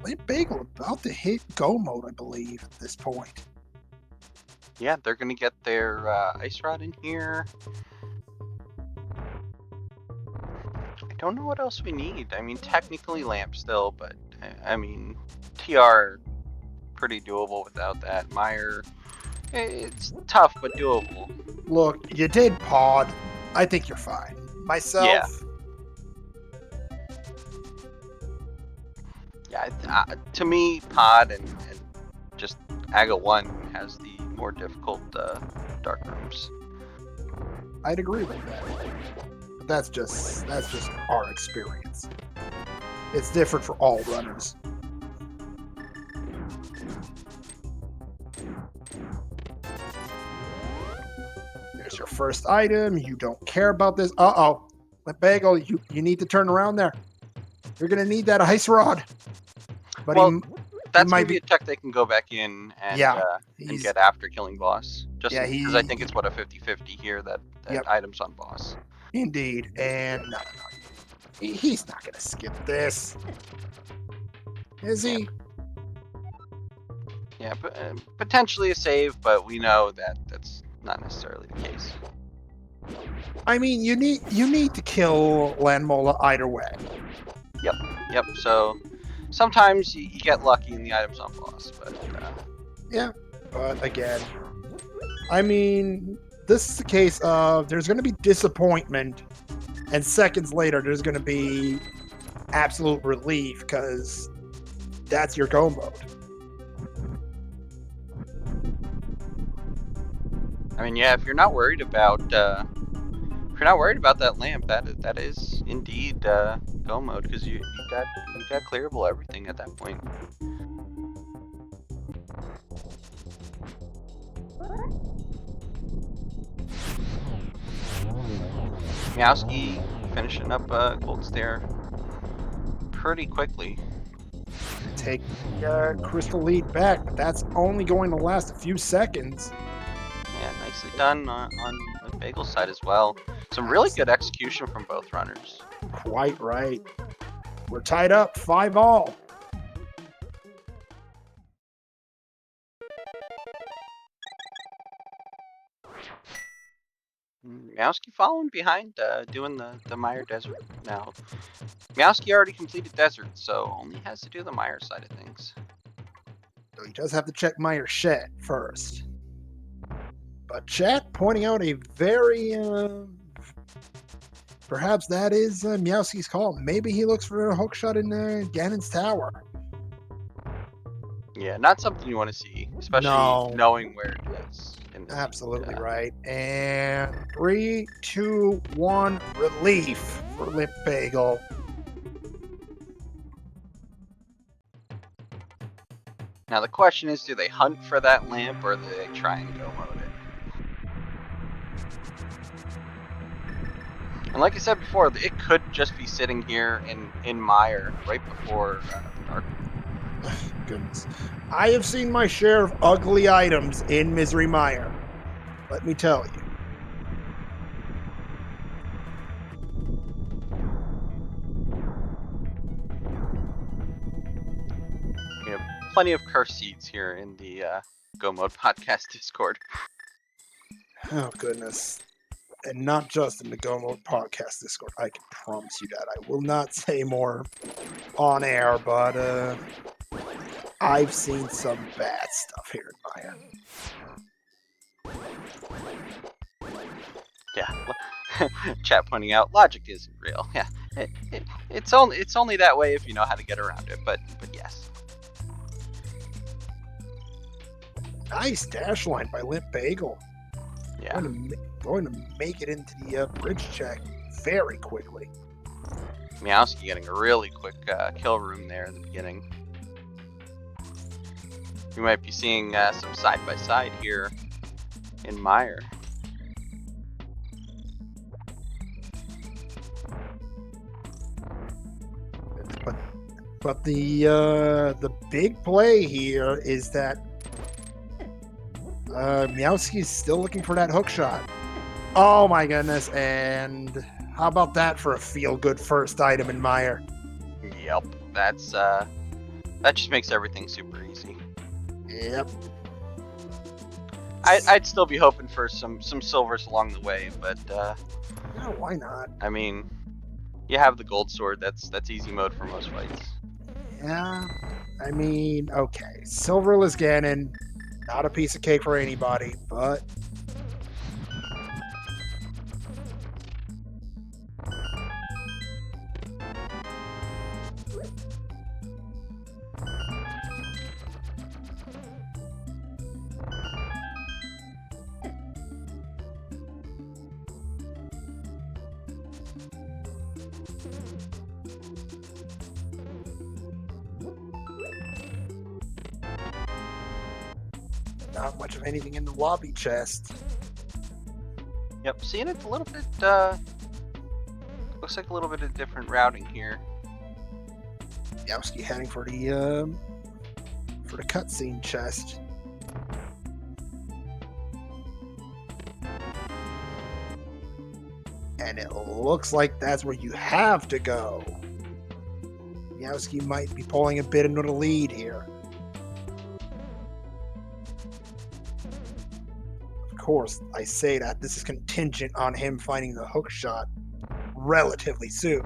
LimpBagel about to hit go mode, I believe, at this point. Yeah, they're gonna get their ice rod in here. I don't know what else we need. I mean, technically lamp still, but I mean, TR pretty doable without that. Meyer, it's tough but doable. Look, you did pod. I think you're fine. Myself. Yeah, to me, pod and just Aga 1 has the more difficult dark rooms. I'd agree with that. But that's just our experience. It's different for all runners. There's your first item. You don't care about this. Uh-oh. LimpBagel, you need to turn around there. You're going to need that ice rod. But well, that's might maybe a tech they can go back in and, and get after killing boss. Just because I think it's what a 50-50 here that item's on boss. Indeed, and no, he's not gonna skip this, is he? Yeah, but potentially a save, but we know that that's not necessarily the case. I mean, you need to kill Landmola either way. Yep. So sometimes you get lucky and the item's on boss, but yeah. But again, I mean, this is the case of there's going to be disappointment, and seconds later there's going to be absolute relief because that's your go mode. I mean, yeah, if you're not worried about that lamp, that is indeed go mode because you got clearable everything at that point. Meowski finishing up Gold Stair pretty quickly. Take Crystal lead back, but that's only going to last a few seconds. Yeah, nicely done on the Bagel side as well. Some really good execution from both runners. Quite right. We're tied up 5-all. Meowski following behind, doing the Meyer Desert now. Meowski already completed Desert, so only has to do the Meyer side of things. So he does have to check Meyer's shed first. But chat pointing out a very, perhaps that is Meowski's call. Maybe he looks for a hook shot in Ganon's tower. Yeah, not something you want to see, especially knowing where it is. Absolutely right. And 3, 2, 1, relief for LimpBagel. Now the question is, do they hunt for that lamp or do they try and go mode it? And like I said before, it could just be sitting here in Meyer right before the dark. Goodness. I have seen my share of ugly items in Misery Meyer. Let me tell you. We have plenty of curse seeds here in the Go Mode Podcast Discord. Oh, goodness. And not just in the Go Mode podcast Discord. I can promise you that. I will not say more on air, but I've seen some bad stuff here in Maya. Yeah. Chat pointing out logic isn't real. Yeah. It's only that way if you know how to get around it. But yes. Nice dash line by LimpBagel. Yeah. Going to make it into the bridge check very quickly. Meowski getting a really quick kill room there in the beginning. We might be seeing some side by side here in Meyer. But the big play here is that Meowski is still looking for that hook shot. Oh my goodness! And how about that for a feel-good first item in Meyer? Yep, that just makes everything super easy. Yep. I'd still be hoping for some silvers along the way, but yeah, why not? I mean, you have the gold sword. That's easy mode for most fights. Yeah, I mean, okay, silverless Ganon, not a piece of cake for anybody, but not much of anything in the lobby chest. Yep, seeing it a little bit. Looks like a little bit of different routing here. Meowski heading for the cutscene chest. And it looks like that's where you have to go. Meowski might be pulling a bit into the lead here. Of course, I say that this is contingent on him finding the hook shot relatively soon.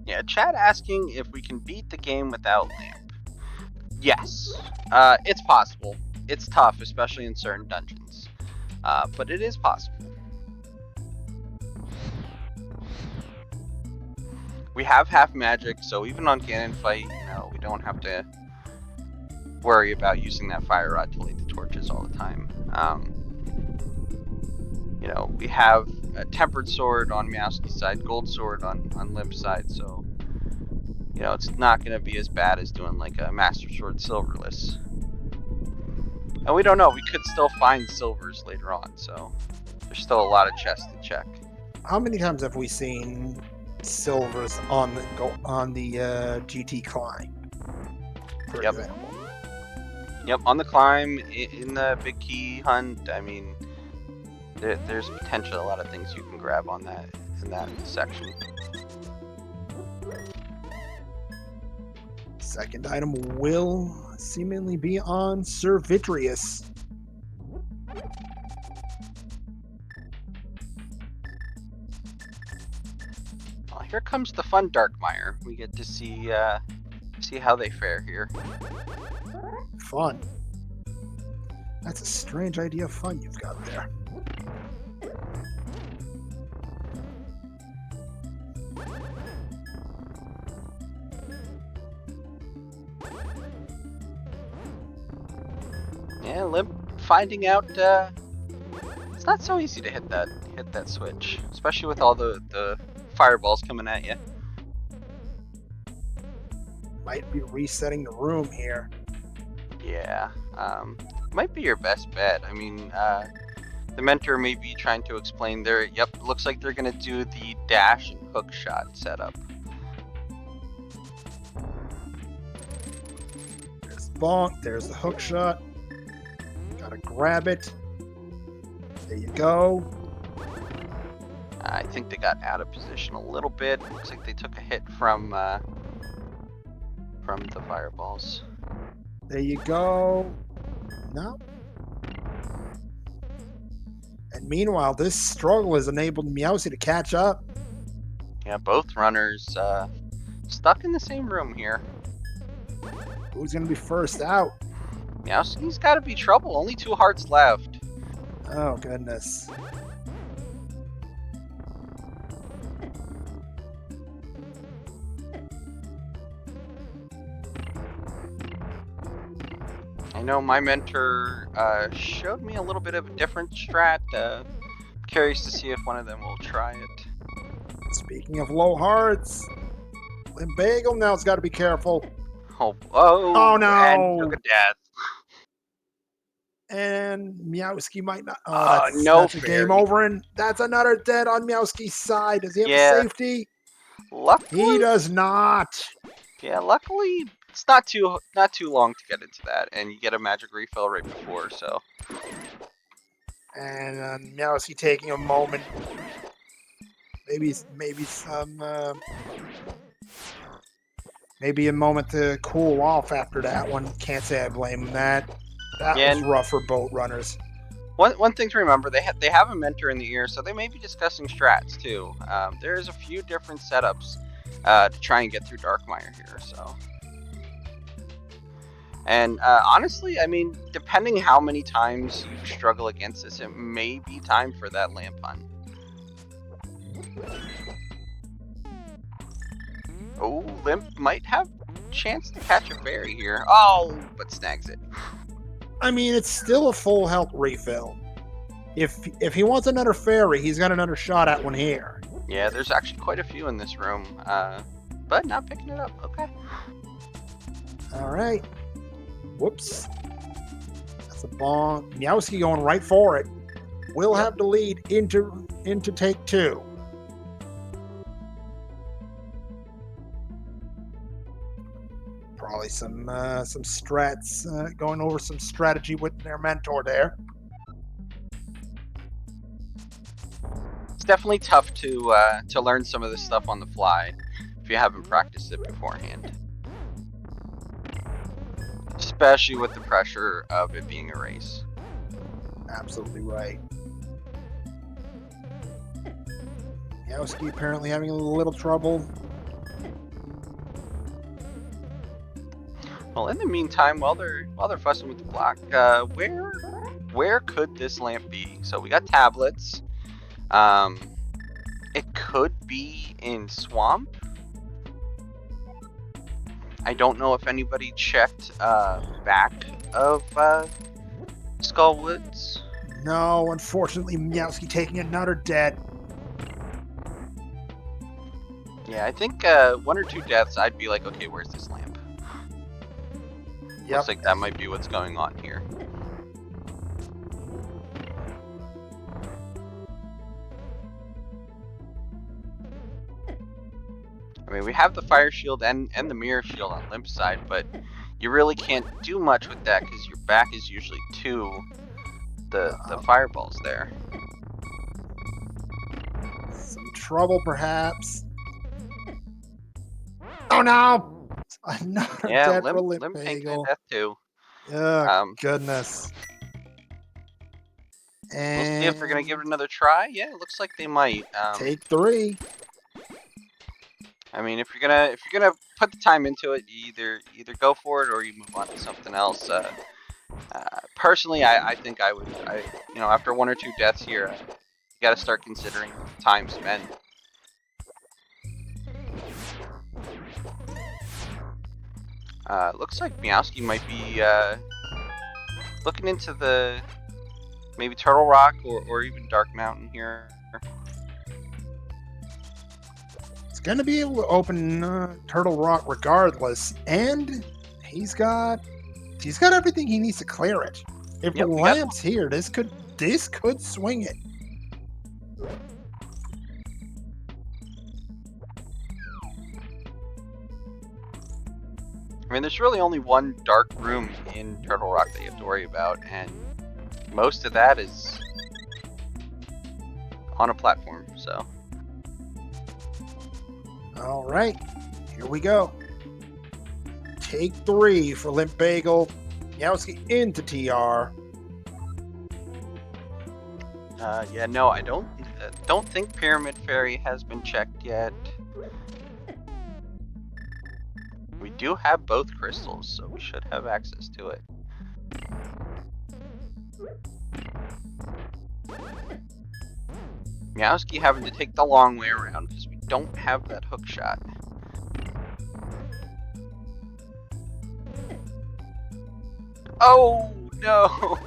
Yeah, chat asking if we can beat the game without Lamp. Yes, it's possible. It's tough, especially in certain dungeons, but it is possible. We have half magic, so even on Ganon fight, we don't have to worry about using that fire rod to light the torches all the time. We have a tempered sword on Meowski's side, gold sword on Limp's side, so it's not going to be as bad as doing like a Master Sword silverless. And we don't know, we could still find silvers later on, so there's still a lot of chests to check. How many times have we seen silvers on the GT climb? For example. Yep, on the climb, in the big key hunt, I mean, there's potentially a lot of things you can grab on that in that section. Second item will seemingly be on Sir Vitrius. Well, here comes the fun Darkmire. We get to see how they fare here. Fun. That's a strange idea of fun you've got there. Yeah, Limp finding out it's not so easy to hit that switch, especially with all the fireballs coming at you. Might be resetting the room here. Yeah, might be your best bet. I mean, the mentor may be trying to explain there. Yep, looks like they're gonna do the dash and hook shot setup. There's bonk. There's the hook shot. Gotta grab it. There you go. I think they got out of position a little bit. Looks like they took a hit from the fireballs. There you go. No. Meanwhile, this struggle has enabled Meowski to catch up. Yeah, both runners stuck in the same room here. Who's going to be first out? Meowski's got to be trouble. Only 2 hearts left. Oh, goodness. I know my mentor showed me a little bit of a different strat. Curious to see if one of them will try it. Speaking of low hearts, LimpBagel now's got to be careful. Oh no! And took a death. And Meowski might not. No that's a game over, and that's another dead on Meowski's side. Does he have a safety? Luckily, He does not. Yeah, luckily it's not too long to get into that, and you get a magic refill right before. So. And Meowski taking a moment. Maybe a moment to cool off after that one. Can't say I blame him. That was rough for boat runners. One thing to remember, they have a mentor in the ear, so they may be discussing strats too. There's a few different setups to try and get through Darkmire here. So, and honestly, I mean, depending how many times you struggle against this, it may be time for that lamp hunt. Oh, Limp might have a chance to catch a fairy here. Oh, but snags it. I mean, it's still a full health refill. If he wants another fairy, he's got another shot at one here. Yeah, there's actually quite a few in this room, but not picking it up. Okay. All right. Whoops. That's a bomb. Meowski going right for it. Will have the lead into take 2. Probably some strats, going over some strategy with their mentor there. It's definitely tough to learn some of this stuff on the fly if you haven't practiced it beforehand, especially with the pressure of it being a race. Absolutely right. Meowski apparently having a little trouble. Well, in the meantime, while they're fussing with the block, where could this lamp be? So we got tablets. It could be in swamp. I don't know if anybody checked back of Skull Woods. No, unfortunately, Meowski taking another dead. Yeah, I think 1 or 2 deaths, I'd be like, okay, where's this lamp? Yep. Looks like that might be what's going on here. I mean, we have the fire shield and the mirror shield on Limp's side, but you really can't do much with that because your back is usually to the fireballs there. Some trouble, perhaps. Oh no! Another death for Limp taking a LimpBagel. death too. Oh, goodness. We'll see if they're gonna give it And another try. Yeah, it looks like they might. take 3. I mean, if you're gonna put the time into it, you either go for it or you move on to something else. Personally, I think I would. After 1 or 2 deaths here, you got to start considering time spent. Looks like Meowski might be looking into the maybe Turtle Rock or even Dark Mountain here. It's going to be able to open Turtle Rock regardless, and he's got everything he needs to clear it. If the lamp's here, this could swing it. I mean, there's really only one dark room in Turtle Rock that you have to worry about, and most of that is on a platform, so. All right, here we go. Take 3 for LimpBagel. Meowski into TR. Yeah, no, I don't think Pyramid Fairy has been checked yet. We do have both crystals, so we should have access to it. Meowski having to take the long way around because we don't have that hook shot. Oh no!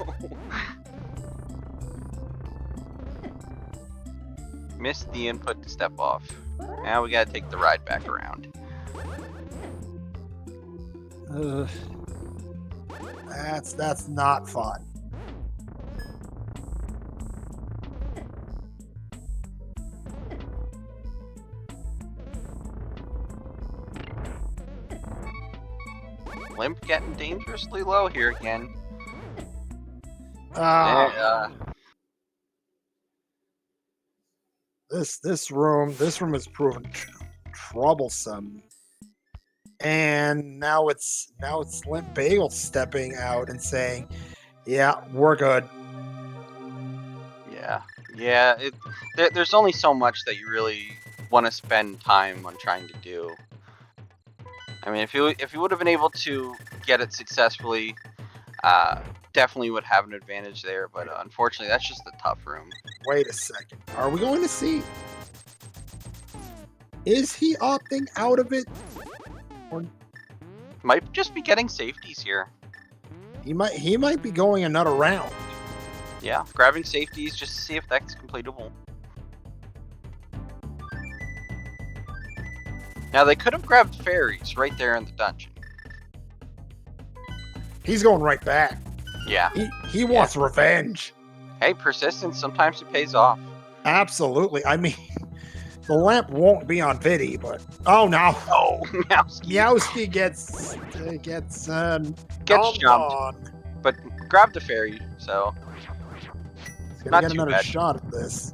Missed the input to step off. Now we gotta take the ride back around. That's not fun. Limp getting dangerously low here again. This room is proven troublesome. And now it's LimpBagel stepping out and saying, "Yeah, we're good." Yeah. There's only so much that you really want to spend time on trying to do. I mean, if you would have been able to get it successfully, definitely would have an advantage there. But unfortunately, that's just a tough room. Wait a second. Are we going to see? Is he opting out of it? Or Might just be getting safeties here. he might be going another round. Yeah, grabbing safeties just to see if that's completable. Now they could have grabbed fairies right there in the dungeon. He's going right back. Yeah. He wants revenge. Hey, persistence, sometimes it pays off. Absolutely. I mean, the lamp won't be on pity, but oh no! Oh, Meowski gets jumped, on. but grab the fairy. So He's gonna not get too another bad. shot at this.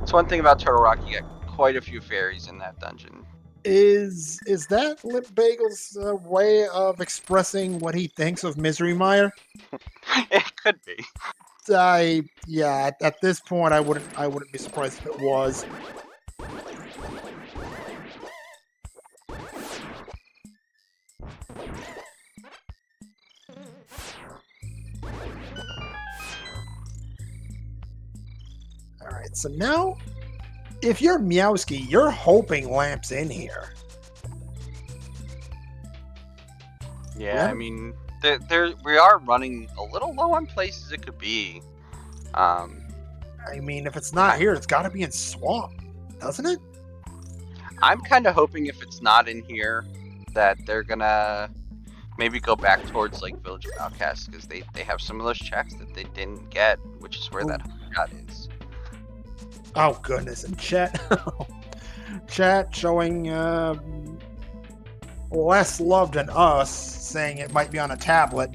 It's one thing about Turtle Rock. You get quite a few fairies in that dungeon. Is that LimpBagel's way of expressing what he thinks of Misery Mire? It could be. At this point I wouldn't be surprised if it was. Alright, so now if you're Meowski, you're hoping Lamp's in here. Yeah, I mean, we are running a little low on places it could be. I mean, if it's not here, it's got to be in Swamp, doesn't it? I'm kind of hoping if it's not in here, that they're gonna maybe go back towards like Village of Outcasts because they have some of those checks that they didn't get, which is where that shot is. Oh goodness, and chat showing less love than us, saying it might be on a tablet.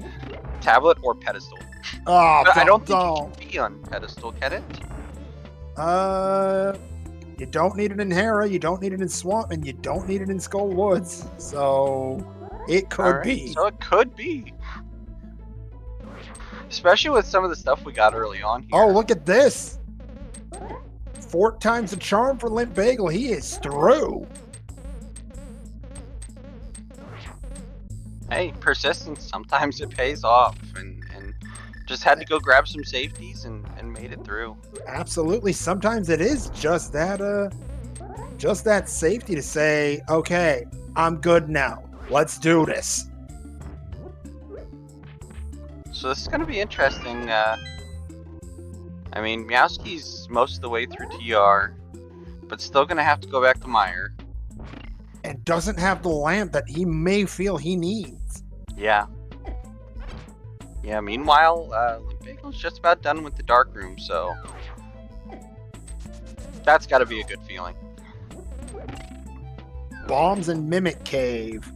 Tablet or pedestal. Oh, I don't think it can be on pedestal, can it? You don't need it in Hera, you don't need it in Swamp, and you don't need it in Skull Woods. So it could be. So it could be. Especially with some of the stuff we got early on here. Oh, look at this. 4 times the charm for LimpBagel. He is through. Hey, persistence, sometimes it pays off, and just had to go grab some safeties and made it through. Absolutely. Sometimes it is just that safety to say, okay, I'm good now. Let's do this. So this is going to be interesting. I mean, Meowski's most of the way through TR, but still going to have to go back to Mire. And doesn't have the lamp that he may feel he needs. Yeah. Yeah, meanwhile, LimpBagel's just about done with the dark room, so that's got to be a good feeling. Bombs and Mimic Cave.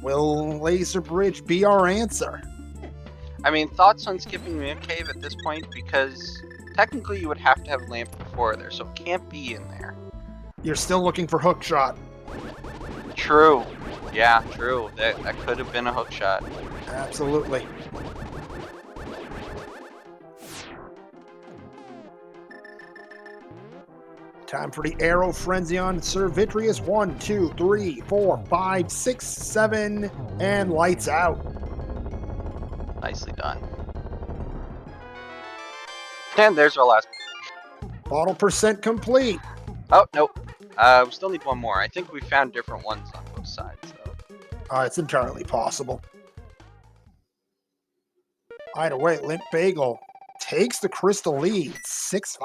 Will Laser Bridge be our answer? I mean, thoughts on skipping Mimic Cave at this point, because technically you would have to have Lamp before there, so it can't be in there. You're still looking for hook shot. True. Yeah, true. That could have been a hook shot. Absolutely. Time for the Arrow Frenzy on Sir Vitrius. 1, 2, 3, 4, 5, 6, 7, and lights out. Nicely done. And there's our last. Bottle percent complete. Oh, nope. We still need one more. I think we found different ones on both sides, though. It's entirely possible. Either way, LimpBagel takes the crystal lead. 6-5.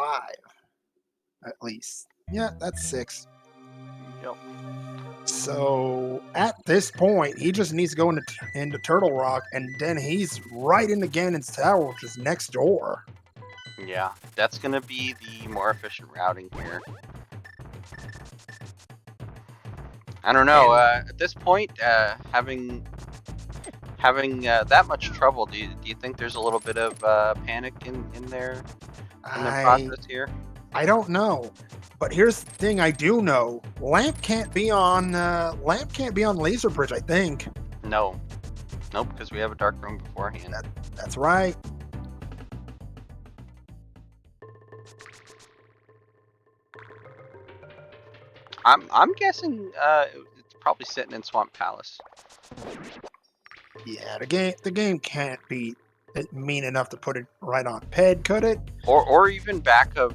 At least. Yeah, that's 6. Yep. So at this point, he just needs to go into Turtle Rock, and then he's right into Ganon's Tower, which is next door. Yeah, that's going to be the more efficient routing here. I don't know. At this point, having that much trouble, do you think there's a little bit of panic in the process here? I don't know, but here's the thing I do know: Lamp can't be on Laser Bridge. I think. No, nope, because we have a dark room beforehand. That's right. I'm guessing it's probably sitting in Swamp Palace. Yeah, the game can't be mean enough to put it right on Ped, could it? Or even back of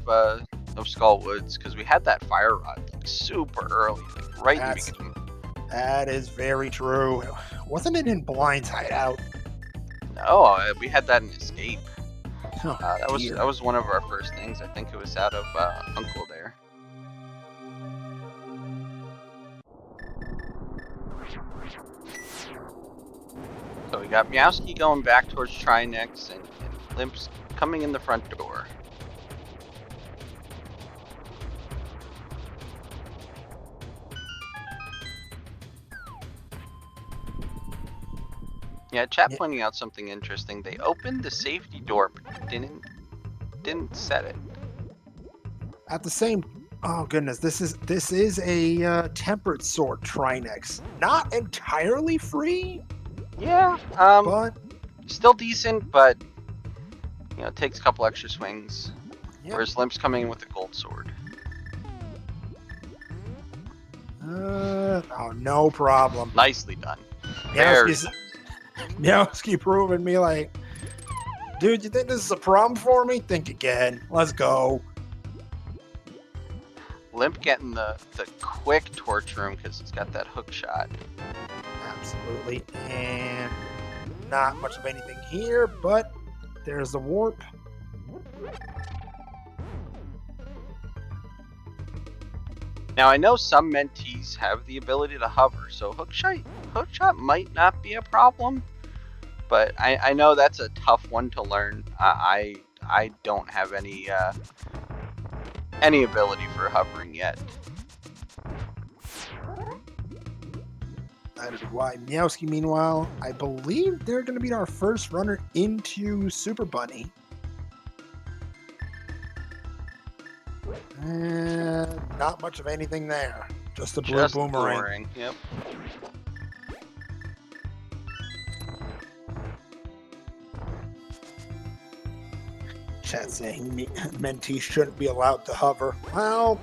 Skull Woods, because we had that fire rod like super early, like right in the beginning. That is very true. Wasn't it in Blind's hideout? No, we had that in Escape. Oh, that was one of our first things. I think it was out of Uncle there. So we got Meowski going back towards Trinex, and Limp's coming in the front door. Yeah, chat pointing out something interesting. They opened the safety door, but didn't set it. At the same, oh goodness, this is a tempered sword Trinex, not entirely free. Yeah, but still decent, but you know, it takes a couple extra swings. Yep. Whereas Limp's coming in with a gold sword. Oh, no problem. Nicely done. Very nice. Meowski proving me like, dude, you think this is a problem for me? Think again. Let's go. Limp getting the quick torch room because it's got that hook shot. Absolutely. And not much of anything here, but there's the warp. Now I know some mentees have the ability to hover, so hookshot might not be a problem, but I know that's a tough one to learn. I don't have any ability for hovering yet. Neither do I. Meowski, meanwhile, I believe they're going to be our first runner into Super Bunny. Not much of anything there. Just a blue boomerang. Yep. Chat saying mentees shouldn't be allowed to hover. Well,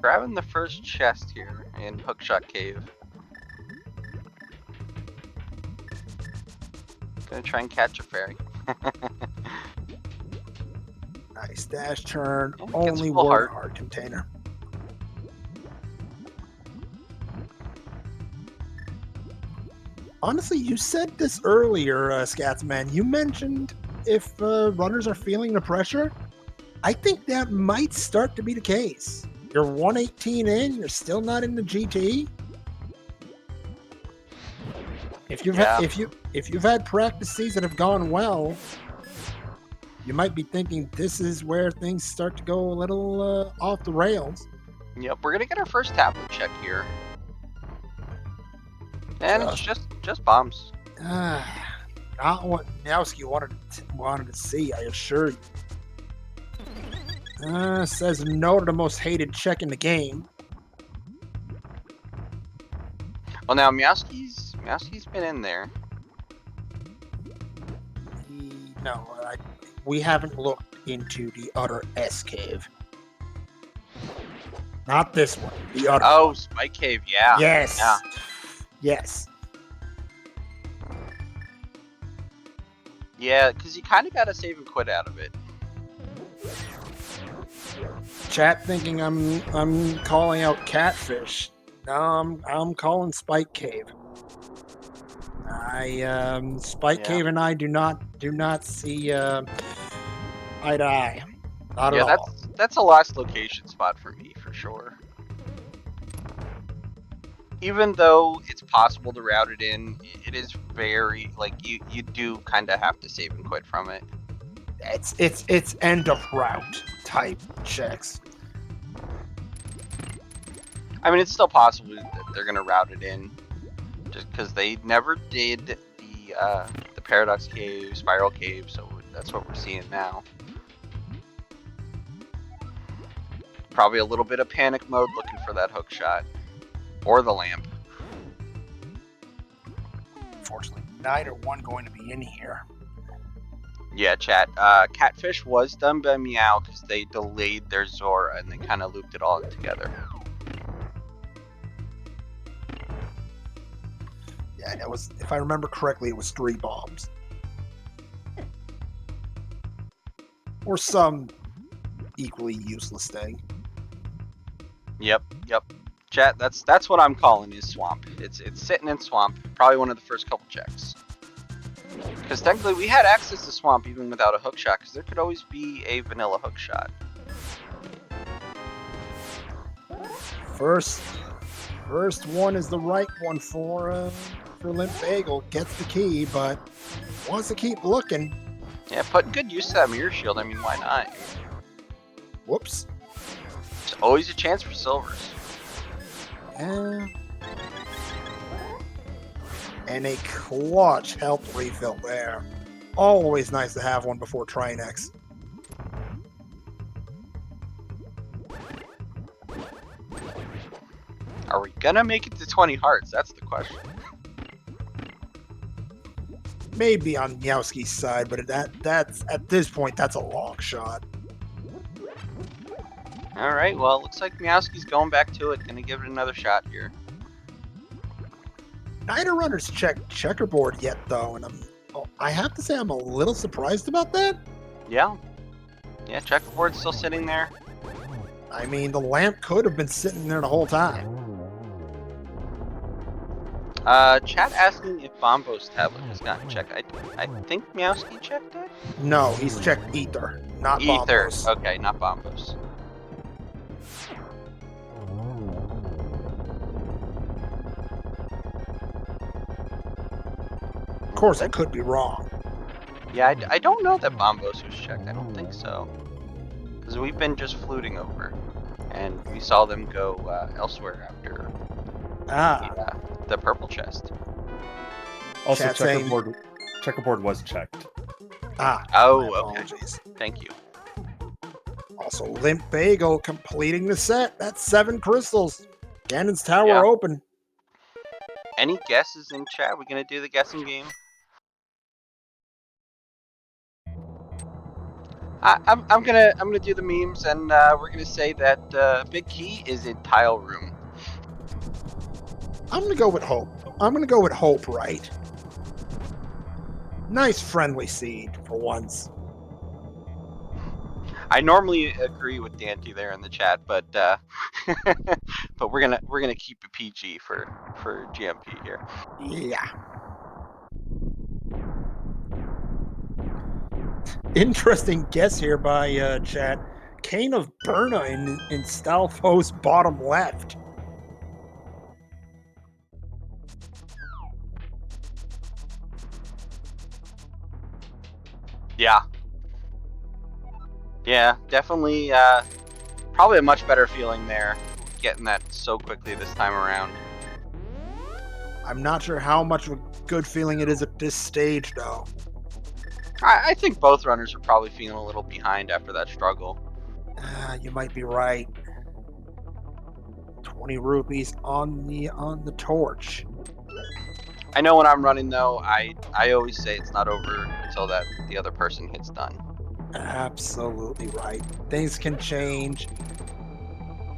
Grabbing the first chest here in Hookshot Cave. Gonna try and catch a fairy. nice dash turn. Yeah, Only war heart container. Honestly, you said this earlier, Scatsman. You mentioned if runners are feeling the pressure. I think that might start to be the case. You're 118 in, you're still not in the GT. If you've had practices that have gone well, you might be thinking this is where things start to go a little off the rails. Yep, we're gonna get our first tablet check here, and it's just bombs. Not what Meowski wanted to see, I assure you. Says no to the most hated check in the game. Well, now Meowski's been in there. No, we haven't looked into the other S cave. Not this one. The other. Oh, Spike Cave. Yeah. Yes. Yeah. Yes. Yeah, because you kind of got to save and quit out of it. Chat thinking I'm calling out Catfish. No, I'm calling Spike Cave. Spike Cave and I do not see eye to eye. Not at all. That's a lost location spot for me for sure. Even though it's possible to route it in, it is very like you do kind of have to save and quit from it. It's end of route type checks. I mean, it's still possible that they're gonna route it in, just because they never did the Paradox Cave, Spiral Cave, so that's what we're seeing now. Probably a little bit of panic mode looking for that hook shot. Or the lamp. Unfortunately, neither one going to be in here. Yeah, chat. Catfish was done by Meow because they delayed their Zora and they kind of looped it all together. Yeah, it was. If I remember correctly, it was 3 bombs. Or some equally useless thing. Yep. Chat, that's what I'm calling is swamp. It's sitting in swamp. Probably one of the first couple checks. Because technically we had access to swamp even without a hook shot, because there could always be a vanilla hook shot. First one is the right one for LimpBagel. Gets the key, but wants to keep looking. Yeah, put good use to that mirror shield. I mean, why not? Whoops. There's always a chance for silvers. Yeah. And a clutch health refill there. Always nice to have one before Trinex. Are we gonna make it to 20 hearts? That's the question. Maybe on Meowski's side, but that's at this point that's a long shot. Alright, well, it looks like Meowski's going back to it. Gonna give it another shot here. Neither runner's checked checkerboard yet, though, and I have to say I'm a little surprised about that. Yeah. Yeah, checkerboard's still sitting there. I mean, the lamp could have been sitting there the whole time. Chat asking if Bombo's tablet has gotten checked. I think Meowski checked it? No, he's checked Ether, not Ether. Bombos. Okay, not Bombos. Of course, I could be wrong. Yeah, I don't know that Bombos was checked. I don't think so. Because we've been just fluting over. And we saw them go elsewhere after the purple chest. Also, Chat saying- checkerboard was checked. Oh, my okay. apologies. Thank you. Also, LimpBagel completing the set. That's 7 crystals. Ganon's Tower Yeah. open. Any guesses in chat? We gonna do the guessing game? I'm gonna do the memes, and we're gonna say that Big Key is in tile room. I'm gonna go with Hope. I'm gonna go with Hope, right? Nice friendly seed for once. I normally agree with Dante there in the chat, but but we're gonna keep it PG for GMP here. Yeah. Interesting guess here by chat. Cane of Berna in Stalfo's bottom left. Yeah. Yeah, definitely. Probably a much better feeling there, getting that so quickly this time around. I'm not sure how much of a good feeling it is at this stage, though. I think both runners are probably feeling a little behind after that struggle. You might be right. 20 rupees on the torch. I know when I'm running though, I always say it's not over until the other person hits done. Absolutely right. Things can change.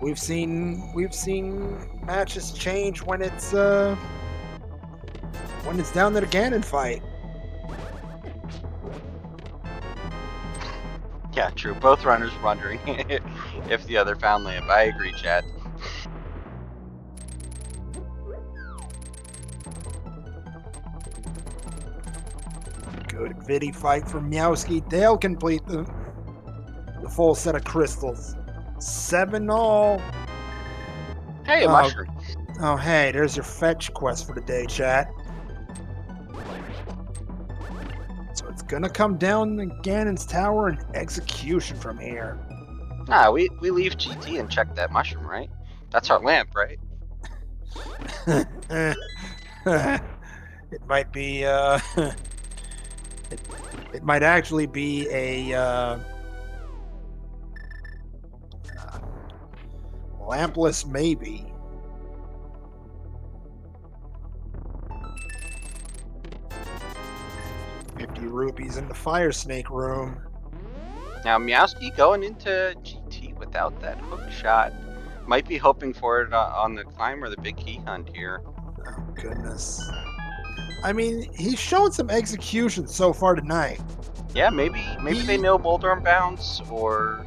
We've seen matches change when it's down to the Ganon fight. Yeah, true. Both runners wondering if the other found lamp. I agree, chat. Good Viddy fight from Meowski. They'll complete the full set of crystals. 7-all. Hey, a mushroom. Oh, hey, there's your fetch quest for the day, chat. So it's gonna come down to Ganon's Tower and execution from here. Nah, we leave GT and check that mushroom, right? That's our lamp, right? It might be, it might actually be a, lampless maybe. $50 in the fire snake room. Now, Meowski going into GT without that hook shot. Might be hoping for it on the climb or the big key hunt here. Oh, goodness. I mean, he's shown some execution so far tonight. Yeah, maybe they know Boulder and Bounce, or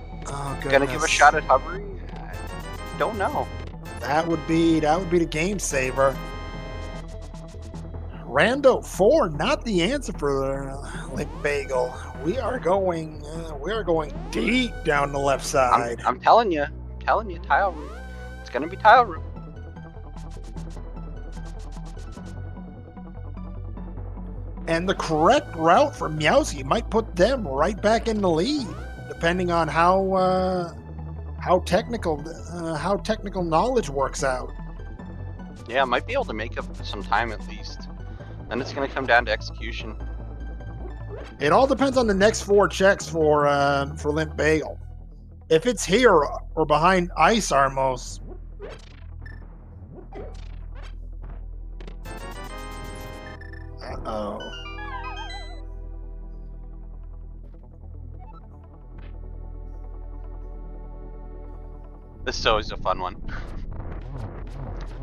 gonna give a shot at hovering. I don't know. That would be the game saver. Rando 4, not the answer for LimpBagel. We are going deep down the left side. I'm telling you, tile room. It's gonna be tile room. And the correct route for Meowski might put them right back in the lead, depending on how technical knowledge works out. Yeah, might be able to make up some time at least. Then it's gonna come down to execution. It all depends on the next 4 checks for LimpBagel. If it's here or behind Ice Armos. Uh-oh. This is always a fun one.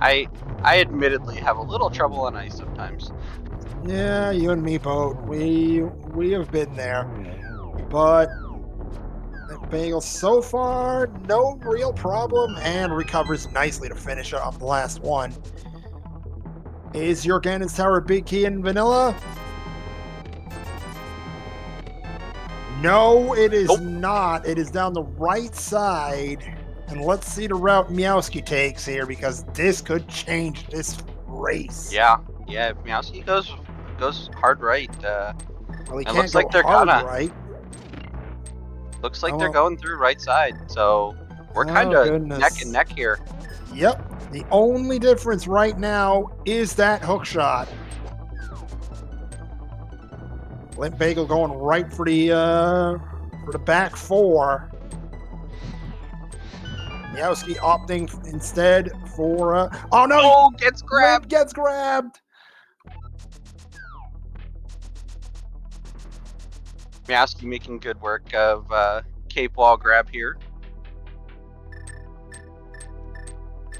I admittedly have a little trouble on ice sometimes. Yeah, you and me both. We have been there. But LimpBagel so far, no real problem, and recovers nicely to finish off the last one. Is your Ganon's Tower big key in vanilla? No, it is not. It is down the right side. And let's see the route Meowski takes here, because this could change this race. Yeah. If Meowski goes hard right. Well, he it can't looks go like they're hard gonna. right. Looks like they're going through right side. So we're kind of neck and neck here. Yep. The only difference right now is that hook shot. LimpBagel going right for the back 4. Meowski opting instead for oh no! Oh, gets grabbed. Gets grabbed. Meowski making good work of cape wall grab here.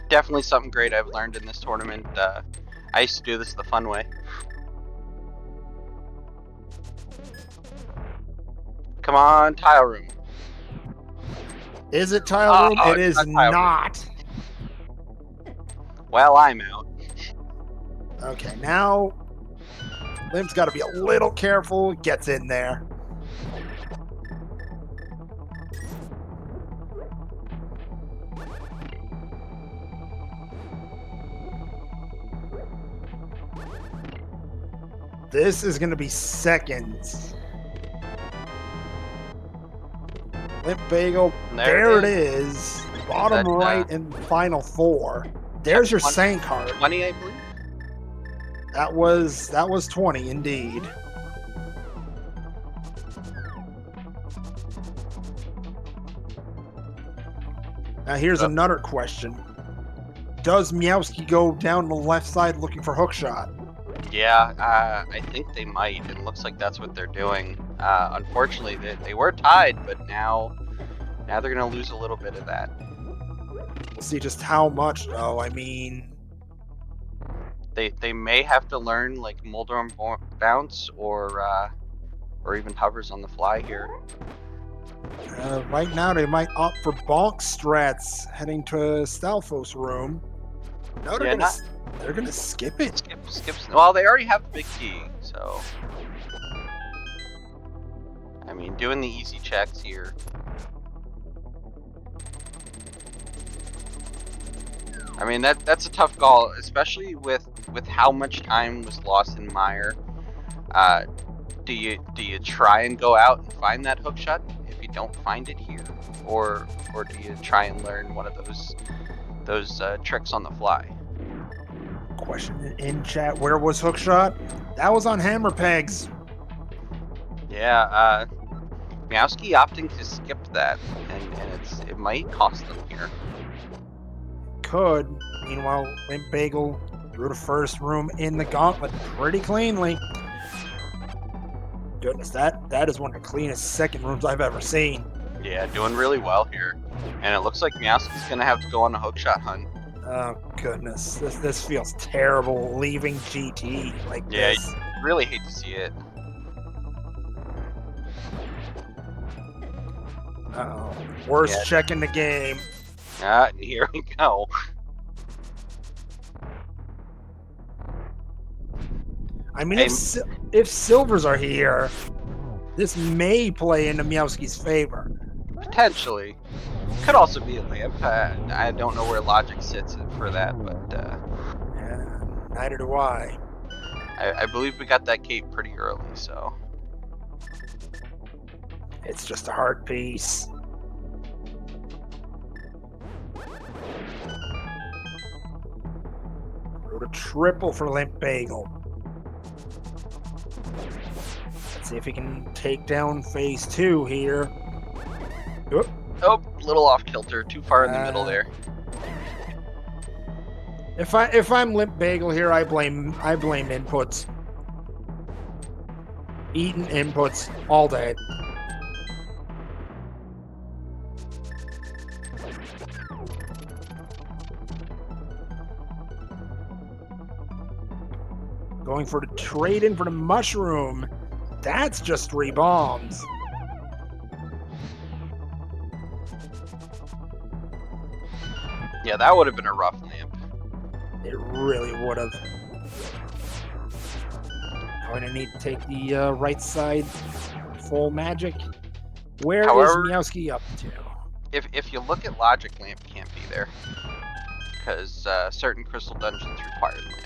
Definitely something great I've learned in this tournament. I used to do this the fun way. Come on, tile room. Is it tile room? It is not. Well, I'm out. Okay, now Limp's got to be a little careful. Gets in there. This is going to be seconds. LimpBagel, there it is. Bottom right and final 4. There's your Saint card. 20, I believe. That was 20 indeed. Now here's another question. Does Meowski go down the left side looking for hook shot? Yeah, I think they might. It looks like that's what they're doing. Unfortunately, they were tied, but now they're gonna lose a little bit of that. We'll see just how much, though. I mean, They may have to learn like Moldorm bounce or even hovers on the fly here. right now they might opt for bonk strats heading to Stalfos' room. No, they're Yeah, they're gonna skip it. skips. Well, they already have the big key, so I mean, doing the easy checks here. I mean, that's a tough call, especially with how much time was lost in Mire. Do you try and go out and find that hook shot if you don't find it here, or do you try and learn one of those tricks on the fly? Question in chat: where was hookshot? That was on hammer pegs. Yeah, Meowski opting to skip that, and it might cost them here. Could. Meanwhile, LimpBagel through the first room in the gauntlet pretty cleanly. Goodness, that is one of the cleanest second rooms I've ever seen. Yeah, doing really well here, and it looks like Meowski's gonna have to go on a hookshot hunt. Oh goodness, this feels terrible. Leaving GT like Yeah, this. really hate to see it. Uh-oh. Worst check in the game. Here we go. I mean, if silvers are here, this may play into Meowski's favor. Potentially. Could also be a lamp. I don't know where logic sits for that, but Yeah, neither do I. I believe we got that cape pretty early, so. It's just a hard piece. Wrote a triple for LimpBagel. Let's see if he can take down phase 2 here. Oop. Oh, little off kilter, too far in the middle there. If I'm LimpBagel here, I blame inputs. Eating inputs all day. Going for the trade in for the mushroom. That's just 3 bombs. Yeah, that would have been a rough lamp. It really would have. Going to need to take the right side full magic. Where However, is Meowski up to? If you look at logic, lamp can't be there because certain crystal dungeons require lamp.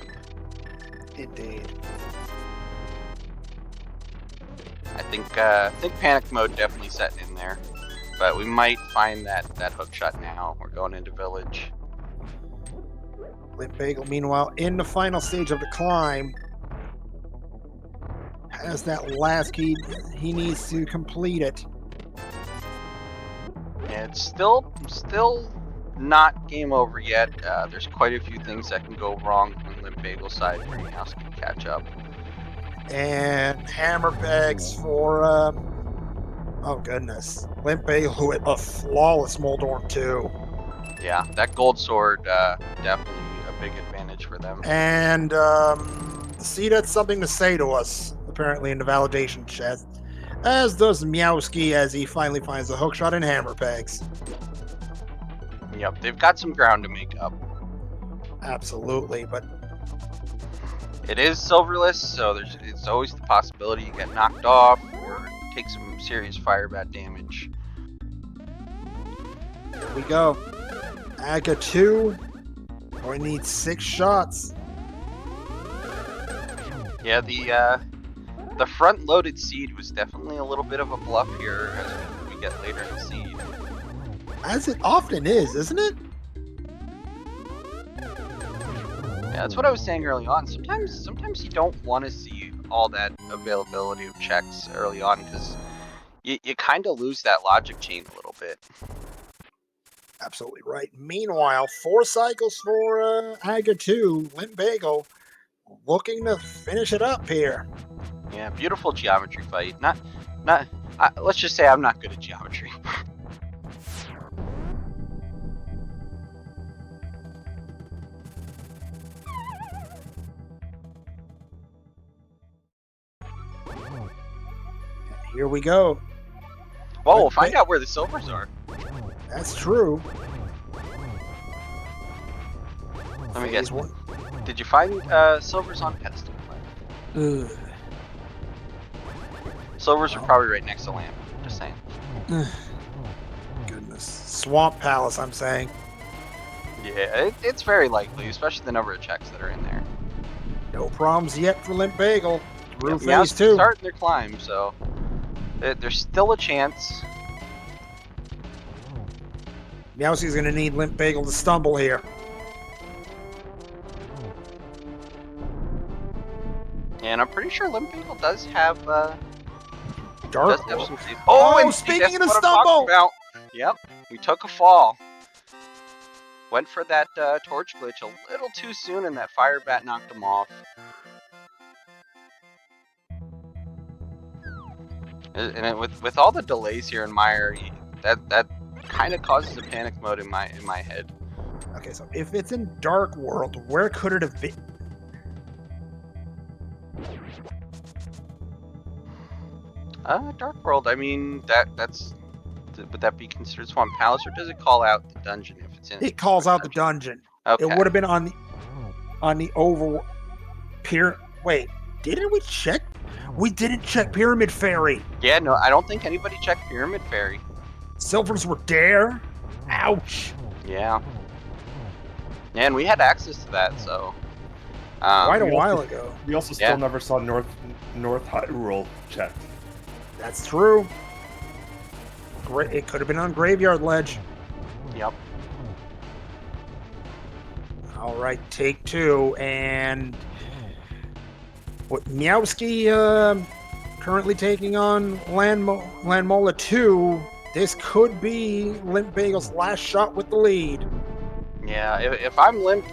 Indeed. I think panic mode definitely setting in there, but we might find that hook shot now. We're going into village. LimpBagel, meanwhile, in the final stage of the climb, has that last key. He needs to complete it. Yeah, it's still not game over yet. There's quite a few things that can go wrong on LimpBagel's side for Meowski to catch up. And hammer pegs for, oh goodness. LimpBagel with a flawless Moldorm too. Yeah, that gold sword, definitely a big advantage for them. And, see, that's something to say to us, apparently, in the validation chat. As does Meowski as he finally finds a hookshot and hammer pegs. Yep, they've got some ground to make up. Absolutely, but it is silverless, so it's always the possibility you get knocked off or take some serious fire bat damage. here we go. Aga 2. We need 6 shots. Yeah, the front-loaded seed was definitely a little bit of a bluff here as we get later in the seed. As it often is, isn't it? Yeah, that's what I was saying early on. Sometimes you don't want to see all that availability of checks early on because you kind of lose that logic chain a little bit. Absolutely right. Meanwhile, 4 cycles for Aga 2. LimpBagel looking to finish it up here. Yeah, beautiful geometry fight. Let's just say I'm not good at geometry. Here we go. Well, we'll find out where the silvers are. That's true. Let me guess. Phase Did you find silvers on pedestal? Ugh. Silvers are probably right next to lamp. Just saying. Goodness. Swamp Palace, I'm saying. Yeah, it's very likely, especially the number of checks that are in there. No problems yet for LimpBagel. Through Yeah, phase 2. starting their climb, so there's still a chance. Meowski's going to need LimpBagel to stumble here. And I'm pretty sure LimpBagel does have Dark. some safe. Oh, and speaking of the what I'm talking stumble! about. Yep, we took a fall. Went for that torch glitch a little too soon, and that fire bat knocked him off. And with all the delays here in Mire, that kind of causes a panic mode in my head. Okay, so if it's in Dark World, where could it have been? Dark World. I mean, that's would that be considered Swamp Palace, or does it call out the dungeon if it's in? It calls out the dungeon. Okay. It would have been on the over pier. Wait, didn't we check? We didn't check Pyramid Fairy. Yeah, no, I don't think anybody checked Pyramid Fairy. Silvers were there. Ouch. Yeah. And we had access to that, so. Quite a while ago. We also still never saw North Hyrule checked. That's true. It could have been on Graveyard Ledge. Yep. All right, take 2, and what Meowski currently taking on Landmola 2. This could be LimpBagel's last shot with the lead. Yeah, if I'm Limp,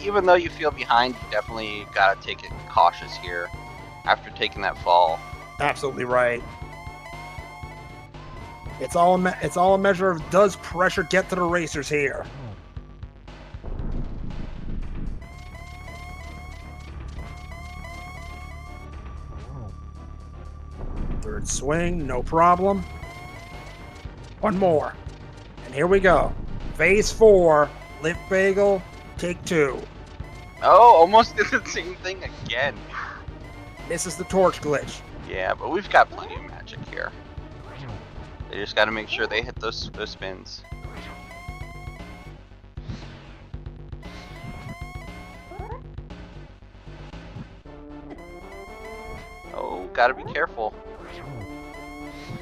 even though you feel behind, you definitely gotta take it cautious here after taking that fall. Absolutely right. It's all a measure of does pressure get to the racers here. Third swing, no problem. One more. And here we go. Phase 4, LimpBagel, take 2. Oh, almost did the same thing again. This is the torch glitch. Yeah, but we've got plenty of magic here. They just got to make sure they hit those spins. Oh, gotta be careful.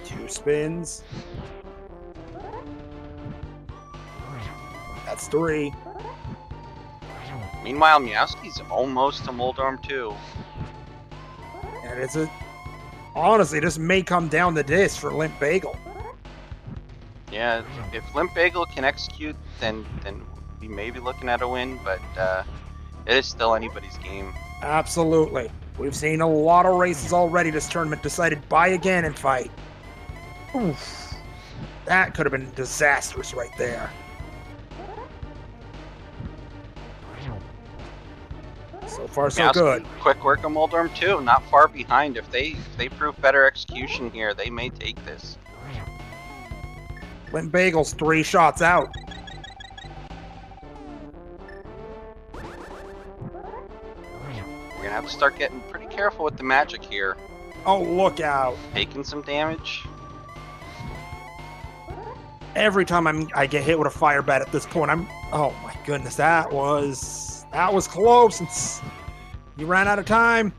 2 spins. That's 3. Meanwhile, Meowski's almost to Moldorm too. And honestly, this may come down to this for LimpBagel. Yeah, if LimpBagel can execute, then we may be looking at a win, but it is still anybody's game. Absolutely. We've seen a lot of races already this tournament decided buy again and fight. Oof. That could have been disastrous right there. So far, so good. Quick work on Moldorm too, not far behind. If they prove better execution here, they may take this. LimpBagel's 3 shots out. We're gonna have to start getting pretty careful with the magic here. Oh, look out. Taking some damage. Every time I get hit with a fire bat at this point, oh my goodness, that was close. You ran out of time.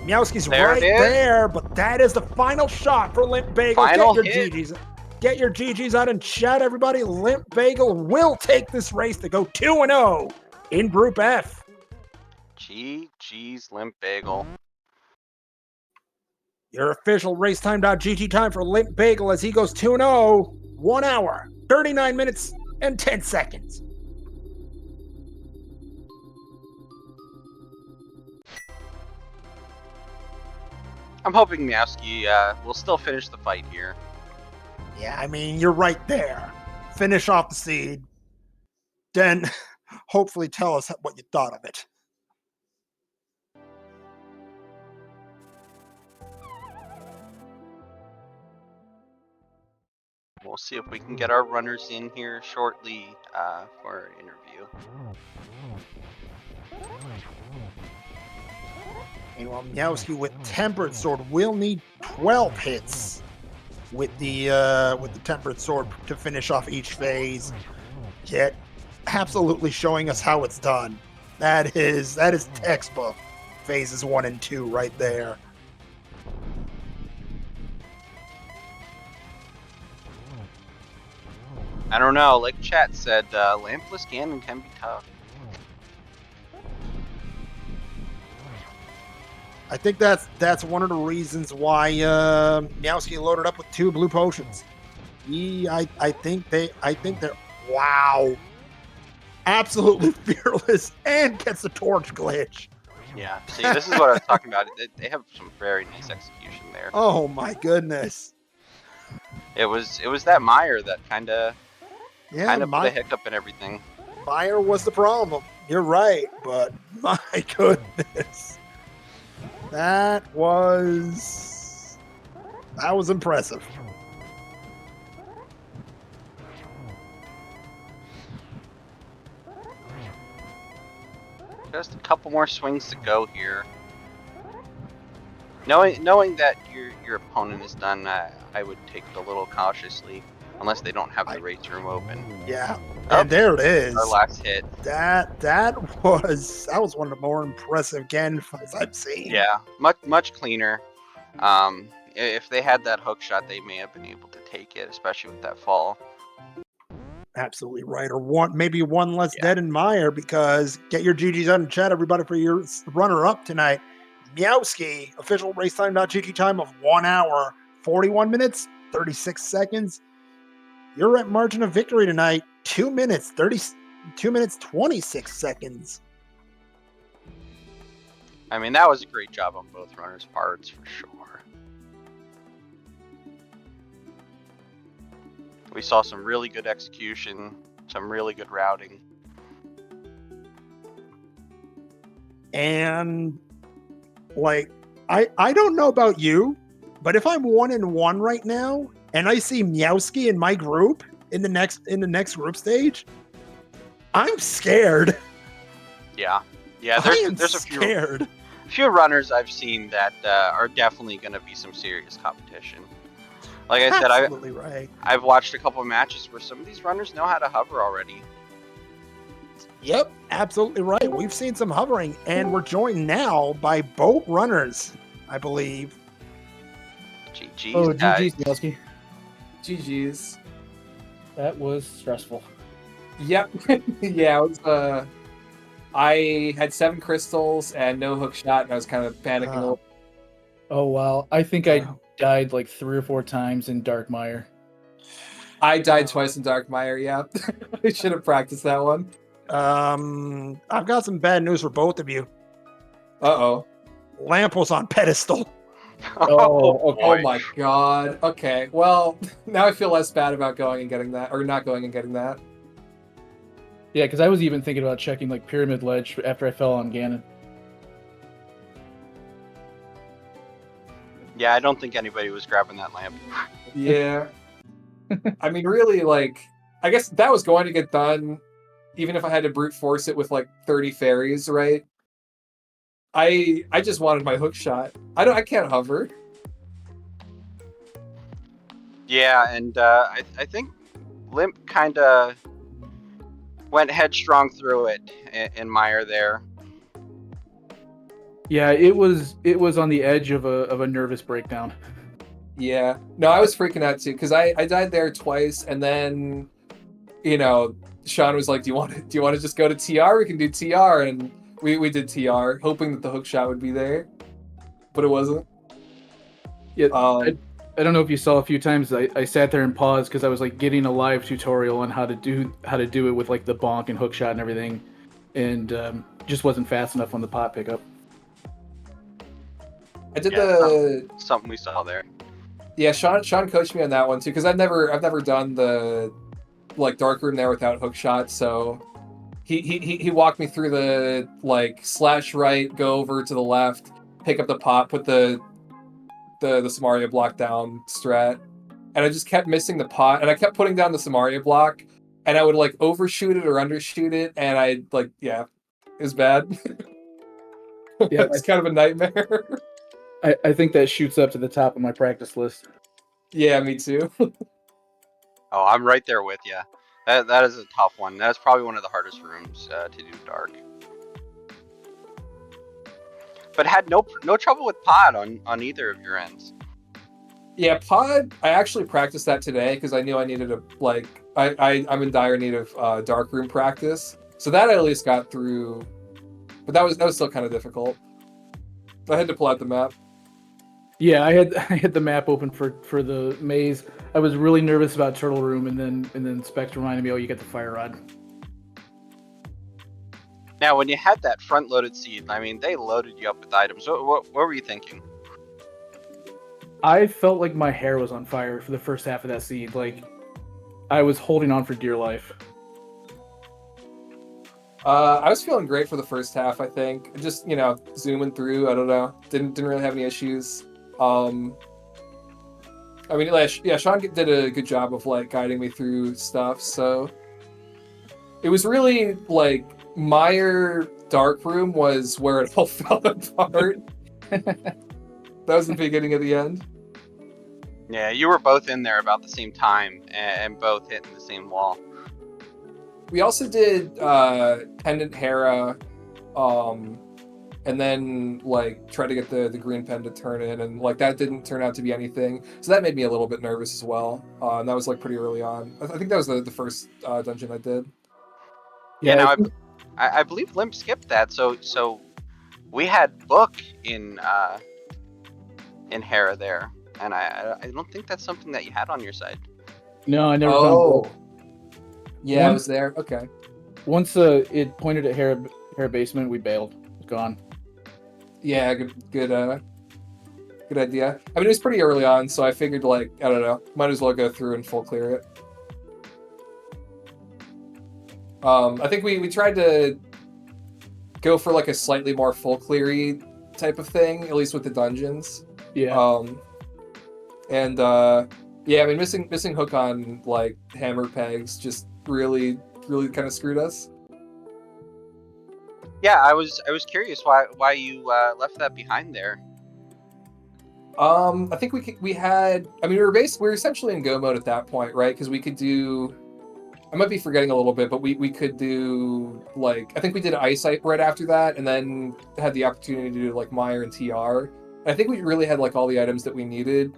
Meowski's right there, but that is the final shot for LimpBagel. Final Get your GGs. Get your GGs out in chat, everybody. LimpBagel will take this race to go 2-0 in Group F. GG's LimpBagel. Your official racetime.gg time for LimpBagel as he goes 2-0, 1 hour, 39 minutes, and 10 seconds. I'm hoping Meowski will still finish the fight here. Yeah, I mean, you're right there. Finish off the seed. Then hopefully tell us what you thought of it. We'll see if we can get our runners in here shortly for an interview. Meanwhile, Meowski with Tempered Sword will need 12 hits with the Tempered Sword to finish off each phase. Yet, absolutely showing us how it's done. That is textbook phases 1 and 2 right there. I don't know. Like chat said, lampless Ganon can be tough. I think that's one of the reasons why Meowski loaded up with 2 blue potions. I think they're wow, absolutely fearless and gets the torch glitch. Yeah. See, this is what I was talking about. They have some very nice execution there. Oh my goodness. It was that Meyer that kind of put a hiccup in everything. Meyer was the problem. You're right, but my goodness. That was impressive. Just a couple more swings to go here. Knowing that your opponent is done, I would take it a little cautiously, unless they don't have the race room open. Yeah, and there it is. Our last hit. That was one of the more impressive Ganon fights I've seen. Yeah, much cleaner. If they had that hook shot, they may have been able to take it, especially with that fall. Absolutely right. Or maybe one less dead in Meyer, because get your GGs out in chat, everybody, for your runner-up tonight. Meowski, official racetime.gg time of 1 hour, 41 minutes, 36 seconds. You're at margin of victory tonight, 2 minutes, 26 seconds. I mean, that was a great job on both runners' parts, for sure. We saw some really good execution, some really good routing. And, like, I don't know about you, but if I'm 1-1 right now, and I see Meowski in my group in the next group stage, I'm scared. Yeah. There's a few runners I've seen that are definitely going to be some serious competition. Like I said, absolutely right. I've watched a couple of matches where some of these runners know how to hover already. Yep, absolutely right. We've seen some hovering, and we're joined now by boat runners, I believe. GG's, oh, guys. GG's, Meowski. GG's. That was stressful. Yep. Yeah, it was, I had 7 crystals and no hook shot, and I was kind of panicking a little. Oh, wow. I think I died like 3 or 4 times in Dark Mire. I died twice in Dark Mire, yeah. I should have practiced that one. I've got some bad news for both of you. Uh-oh. Lamp was on pedestal. Oh my god. Okay, well, now I feel less bad about going and getting that, or not going and getting that. Yeah, because I was even thinking about checking like Pyramid Ledge after I fell on Ganon. Yeah, I don't think anybody was grabbing that lamp. Yeah. I mean, really, like, I guess that was going to get done, even if I had to brute force it with like 30 fairies, right? I just wanted my hook shot. I can't hover. Yeah, and I think Limp kind of went headstrong through it in Meyer there. Yeah, it was on the edge of a nervous breakdown. Yeah. No, I was freaking out too, because I died there twice, and then, you know, Sean was like, do you want to just go to TR? We can do TR, and we did TR, hoping that the hook shot would be there, but it wasn't. Yeah, I don't know if you saw a few times I sat there and paused because I was like getting a live tutorial on how to do it with like the bonk and hook shot and everything, and just wasn't fast enough on the pot pickup. I did Yeah, something we saw there. Yeah, Sean coached me on that one too, because I've never done the like dark room there without hook shot, so he walked me through the like slash right, go over to the left, pick up the pot, put the Samaria block down strat, and I just kept missing the pot, and I kept putting down the Samaria block, and I would like overshoot it or undershoot it, and I like it was bad. Yeah, It's kind of a nightmare. I think that shoots up to the top of my practice list. Yeah, me too. Oh, I'm right there with you. That is a tough one. That's probably one of the hardest rooms to do dark. But had no trouble with pod on either of your ends. Yeah, pod. I actually practiced that today because I knew I needed a I'm in dire need of dark room practice. So that I at least got through, but that was still kind of difficult. I had to pull out the map. Yeah, I had the map open for the maze. I was really nervous about Turtle Room, and then Specs reminded me, oh, you got the fire rod. Now, when you had that front-loaded seed, I mean, they loaded you up with items. What were you thinking? I felt like my hair was on fire for the first half of that seed. Like, I was holding on for dear life. I was feeling great for the first half. I think just zooming through. I don't know. Didn't really have any issues. I mean, yeah, Sean did a good job of like guiding me through stuff. So it was really like Meyer Dark Room was where it all fell apart. That was the beginning of the end. Yeah, you were both in there about the same time and both hitting the same wall. We also did Pendant Hera, and then like try to get the green pen to turn in, and like that didn't turn out to be anything. So that made me a little bit nervous as well. And that was like pretty early on. I think that was the first dungeon I did. Yeah, now I believe Limp skipped that. So we had Book in Hera there, and I don't think that's something that you had on your side. No, I never found Book. Yeah, I was there. Okay. Once it pointed at Hera Basement, we bailed. It was gone. Yeah, good idea. I mean, it was pretty early on, so I figured, like, I don't know, might as well go through and full clear it. I think we tried to go for like a slightly more full cleary type of thing, at least with the dungeons. Yeah. Yeah, I mean, missing hook on like hammer pegs just really kind of screwed us. Yeah, I was curious why you left that behind there. I think we had. I mean, we were essentially in go mode at that point, right? Because we could do. I might be forgetting a little bit, but we could do like I think we did Eyesight right after that, and then had the opportunity to do like Meyer and TR. And I think we really had like all the items that we needed,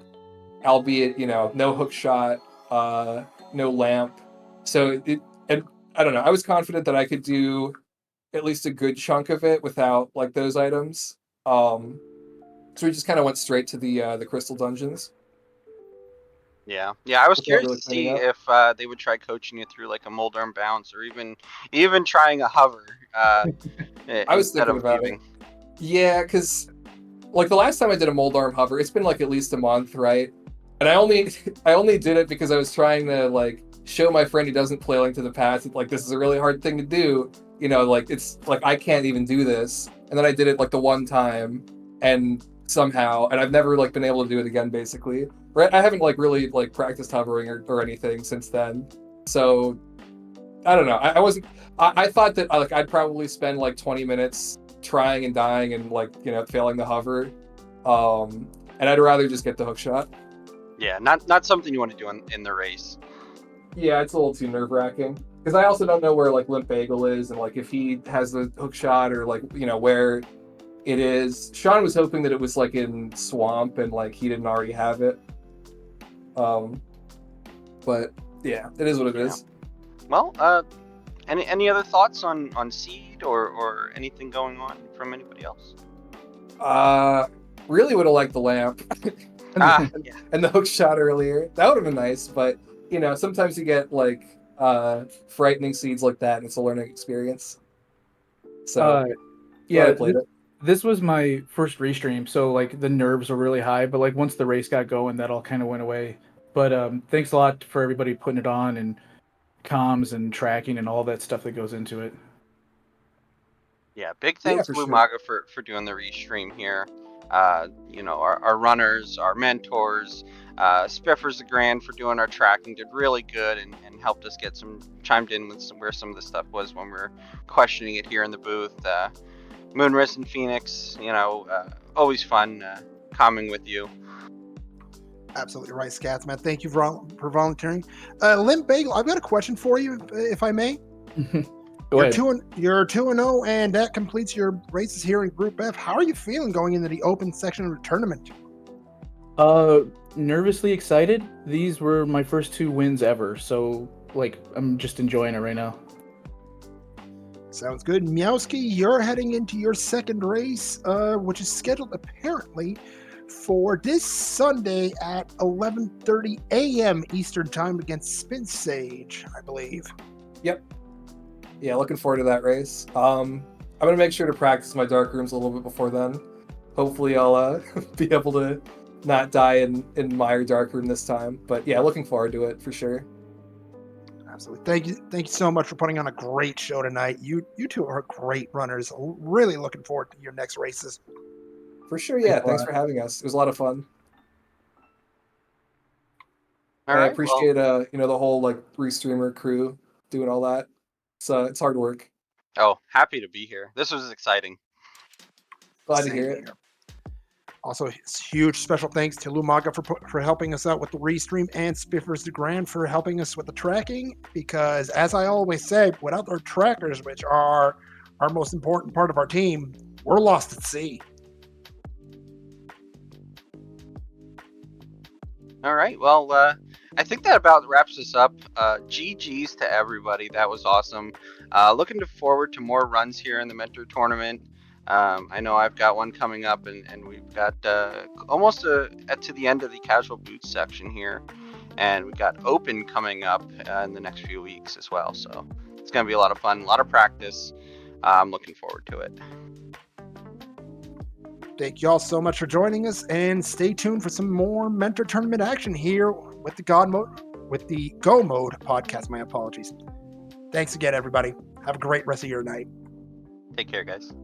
albeit no hook shot, no lamp. So and I don't know. I was confident that I could do at least a good chunk of it without like those items. So we just kind of went straight to the crystal dungeons. Yeah, I was curious really to see cleaning if they would try coaching you through like a Moldarm bounce or even trying a hover. I was instead thinking of about leaving. it. Yeah, because like the last time I did a Moldarm hover, it's been like at least a month, right? And I only did it because I was trying to like show my friend he doesn't play Link to the Past. Like this is a really hard thing to do. Like it's like I can't even do this. And then I did it like the one time, and somehow, and I've never like been able to do it again. Basically, right? I haven't like really like practiced hovering or anything since then. So I don't know. I wasn't. I thought that like I'd probably spend like 20 minutes trying and dying and like failing the hover, and I'd rather just get the hook shot. Yeah, not something you want to do in the race. Yeah, it's a little too nerve-wracking because I also don't know where like LimpBagel is and like if he has the hook shot or like where it is. Sean was hoping that it was like in Swamp and like he didn't already have it. But yeah, it is what it is. Well, any other thoughts on Seed or anything going on from anybody else? Really would have liked the lamp and the hook shot earlier. That would have been nice, but sometimes you get like frightening seeds like that, and it's a learning experience. So yeah, I played it. This was my first restream, so like the nerves were really high, but like once the race got going, that all kind of went away. But thanks a lot for everybody putting it on and comms and tracking and all that stuff that goes into it. Yeah, big Yeah, thanks for Blue sure. Maga for doing the restream here. You know, our runners, our mentors, Spiffers the Grand for doing our tracking, did really good and helped us get chimed in with where some of the stuff was when we were questioning it here in the booth. Moonris and Phoenix, you know, always fun calming with you. Absolutely right, Scats, man. Thank you for volunteering. LimpBagel, I've got a question for you, if I may. Go ahead. You're 2-0, and that completes your races here in Group F. How are you feeling going into the open section of the tournament? Nervously excited. These were my first 2 wins ever, so like I'm just enjoying it right now. Sounds good. Meowski, you're heading into your second race, which is scheduled apparently for this Sunday at 11:30 a.m. Eastern Time against Spin Sage, I believe. Yep. Yeah, looking forward to that race. I'm gonna make sure to practice my dark rooms a little bit before then. Hopefully, I'll be able to not die in my dark room this time. But yeah, looking forward to it for sure. Absolutely. Thank you so much for putting on a great show tonight. You two are great runners. Really looking forward to your next races. For sure, yeah. Thanks for having us. It was a lot of fun. All I right, appreciate you know, the whole like restreamer crew doing all that. It's hard work. Oh, happy to be here. This was exciting. Glad to Same hear it. here. Also, huge special thanks to Lumaga for helping us out with the restream, and Spiffers the Grand for helping us with the tracking. Because, as I always say, without our trackers, which are our most important part of our team, we're lost at sea. All right, well, I think that about wraps us up. GG's to everybody. That was awesome. Looking forward to more runs here in the Mentor Tournament. I know I've got one coming up, and we've got almost to the end of the casual boots section here, and we've got Open coming up in the next few weeks as well. So it's going to be a lot of fun, a lot of practice. I'm looking forward to it. Thank you all so much for joining us, and stay tuned for some more Mentor Tournament action here with the Go Mode podcast. My apologies. Thanks again, everybody. Have a great rest of your night. Take care, guys.